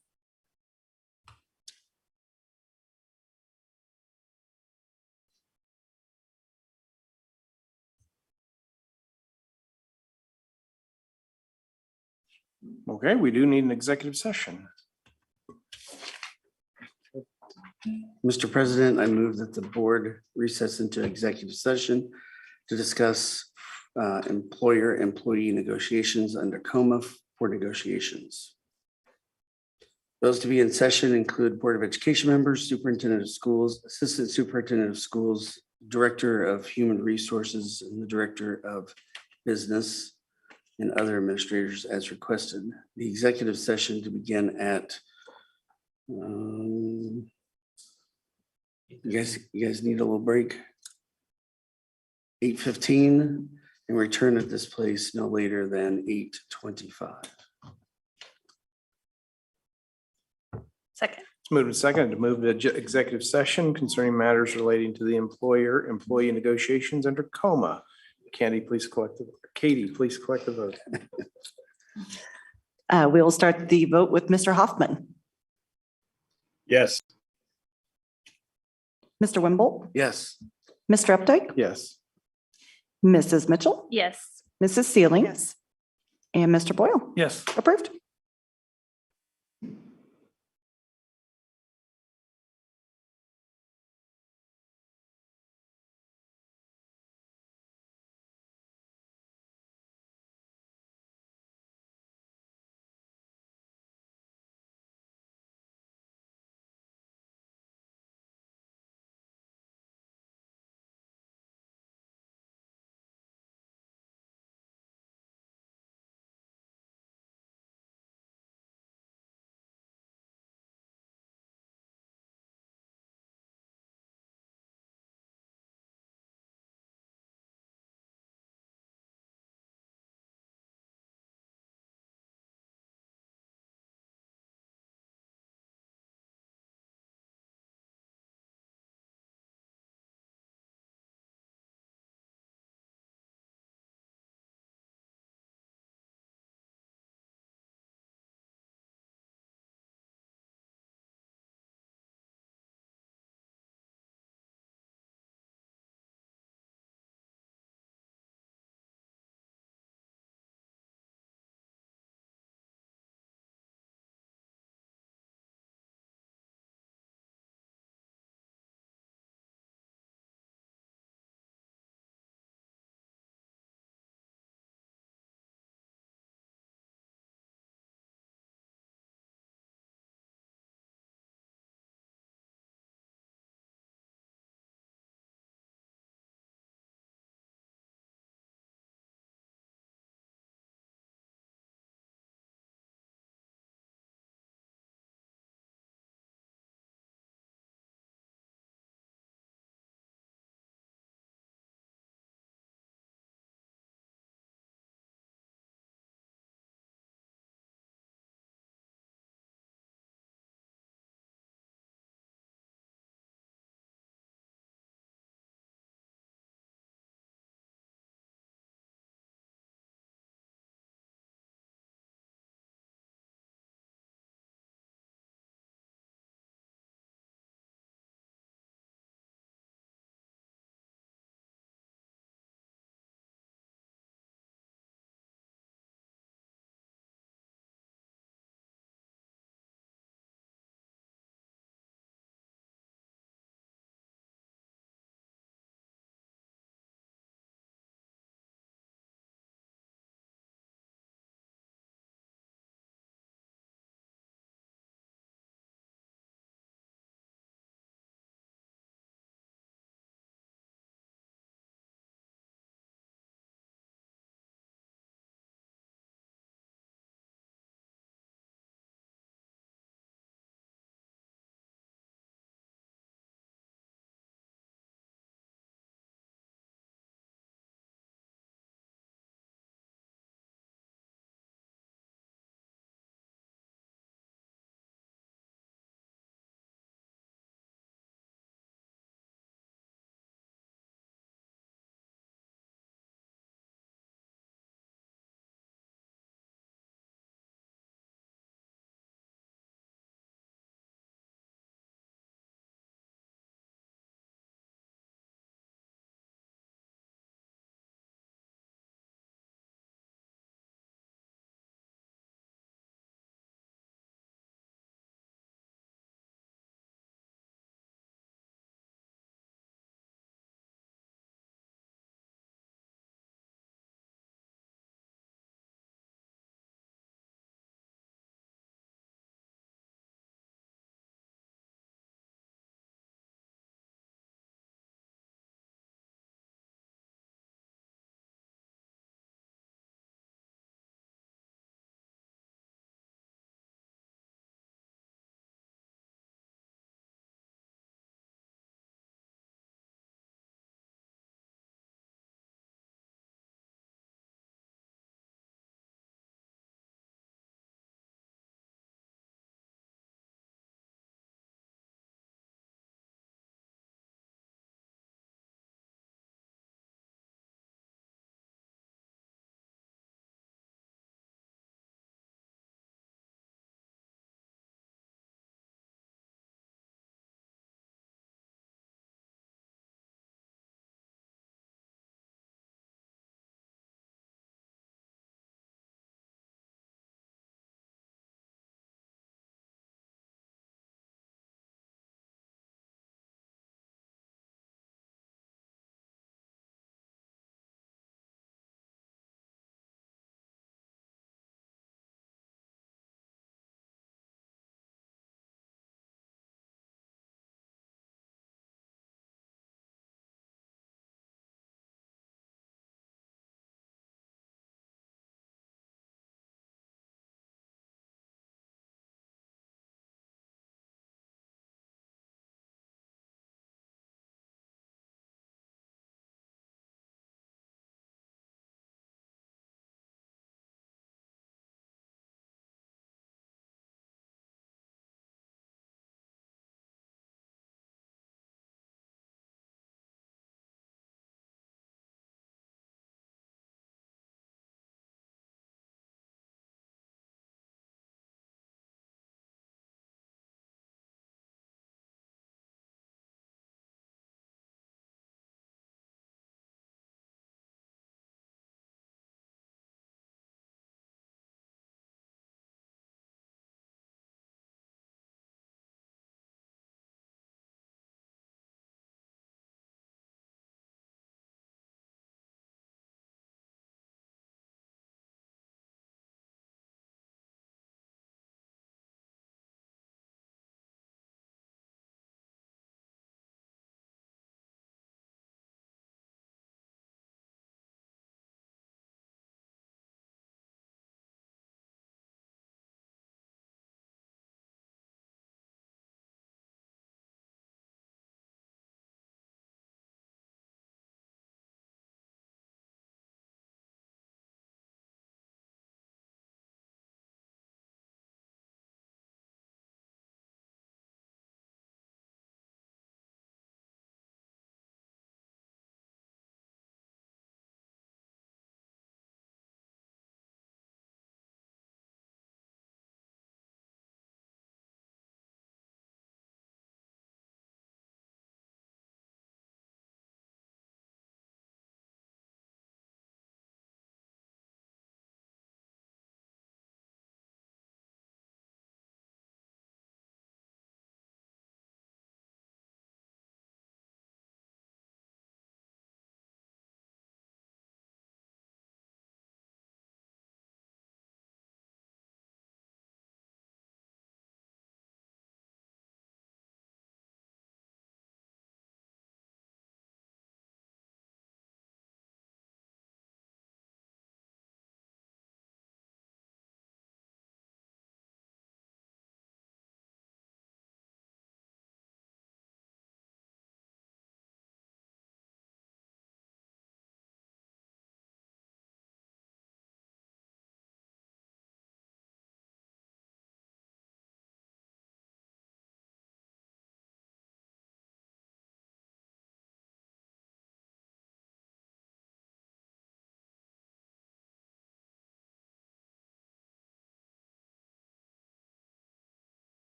Okay, we do need an executive session. Mr. President, I move that the board recess into executive session to discuss employer-employee negotiations under COMA for negotiations. Those to be in session include Board of Education members, Superintendent of Schools, Assistant Superintendent of Schools, Director of Human Resources, and the Director of Business, and other administrators as requested. The executive session to begin at you guys need a little break? 8:15 and return at this place no later than 8:25. second. It's moved and seconded to move to executive session concerning matters relating to the employer-employee negotiations under COMA. Katie, please collect the vote. We will start the vote with Mr. Hoffman, Yes. Mr. Wimble, Yes. Mr. Updike, Yes. Mrs. Mitchell, Yes. Mrs. Sealing, Yes. and Mr. Boyle. Yes. Approved.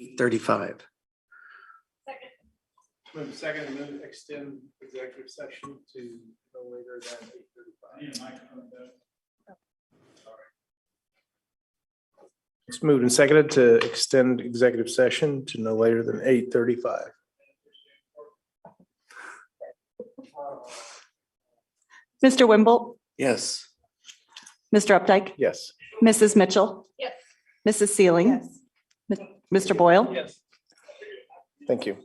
8:35. Move second and then extend executive session to no later than 8:35. It's moved and seconded to extend executive session to no later than 8:35. Mr. Wimble, Yes. Mr. Updike, Yes. Mrs. Mitchell, Yes. Mrs. Sealing, Yes. Mr. Boyle. Yes. Thank you.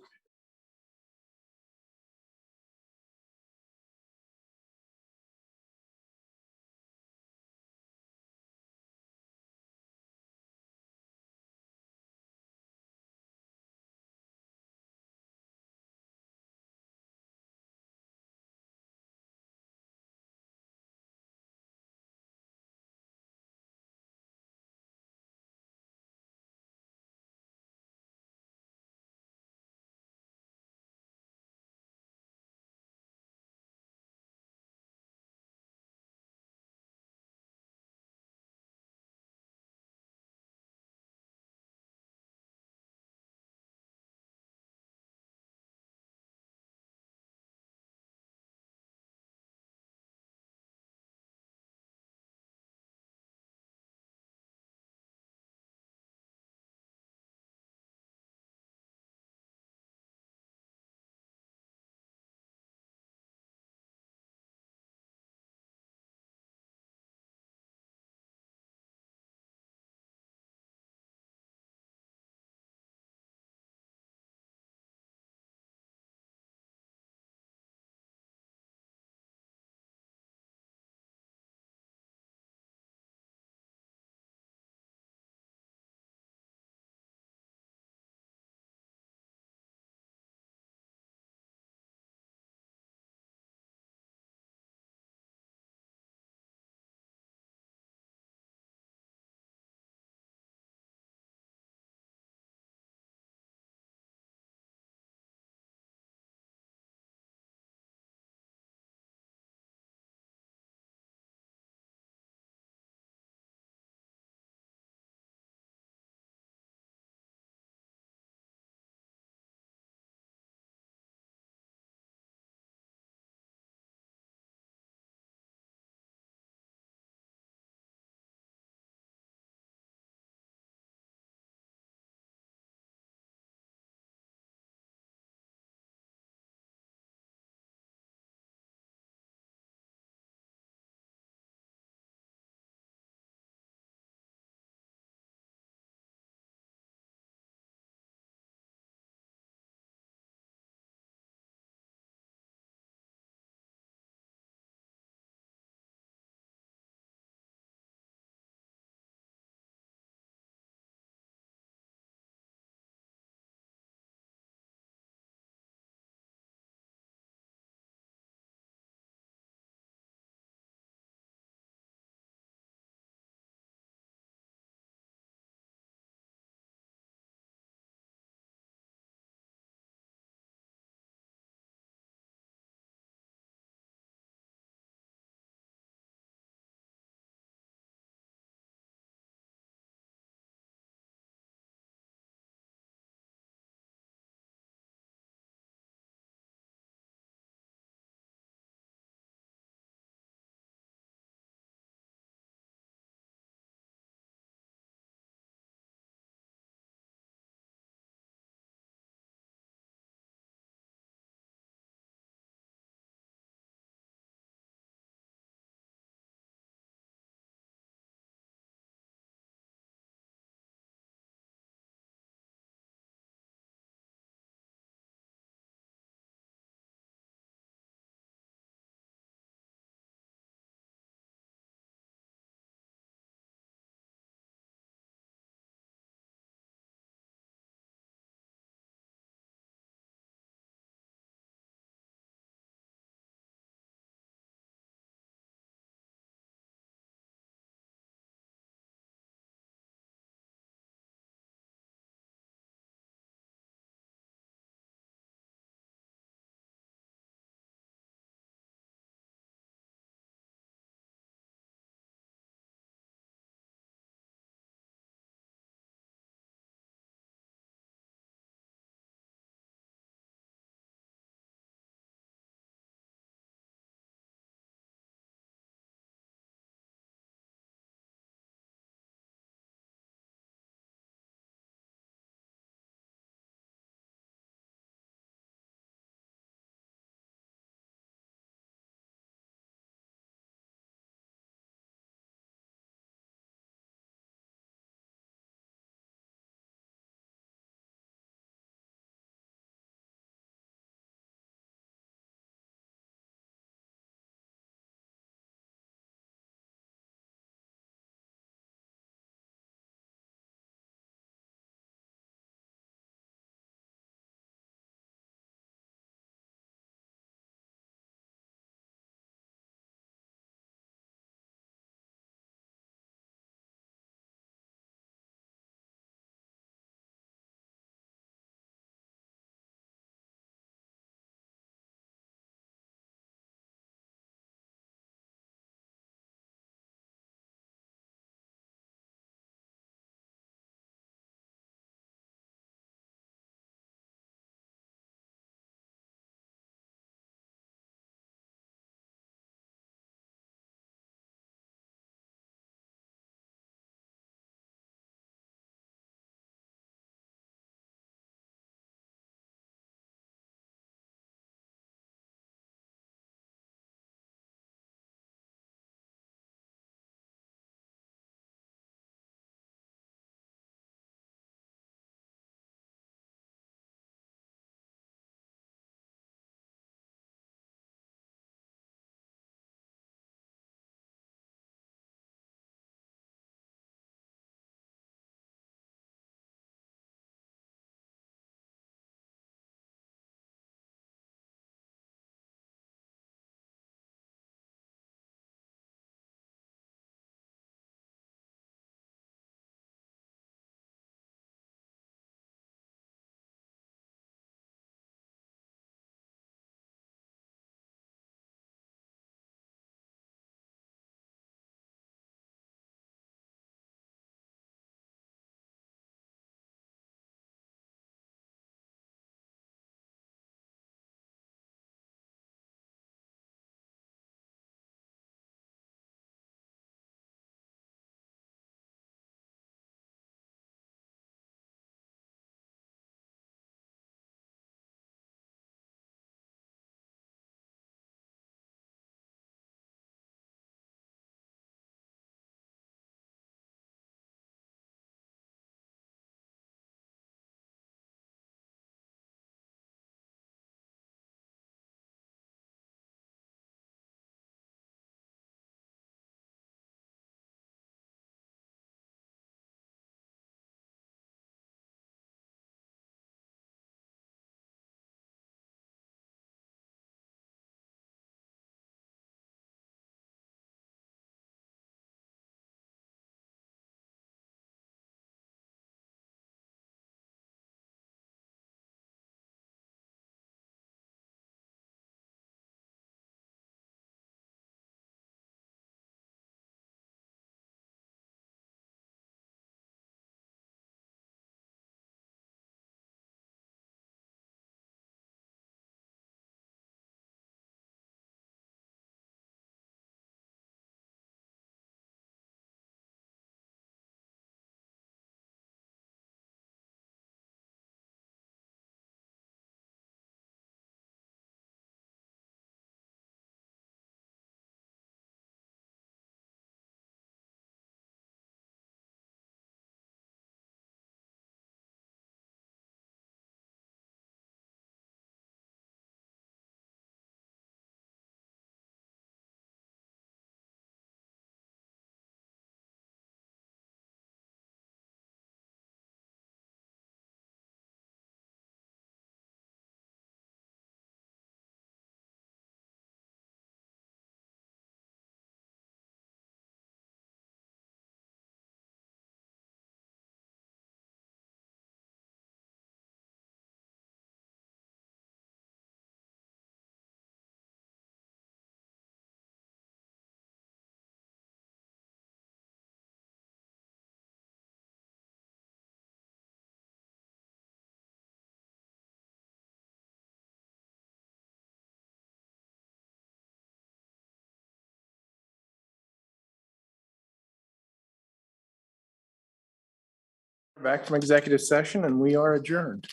Back from executive session and we are adjourned.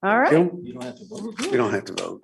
All right. You don't have to vote.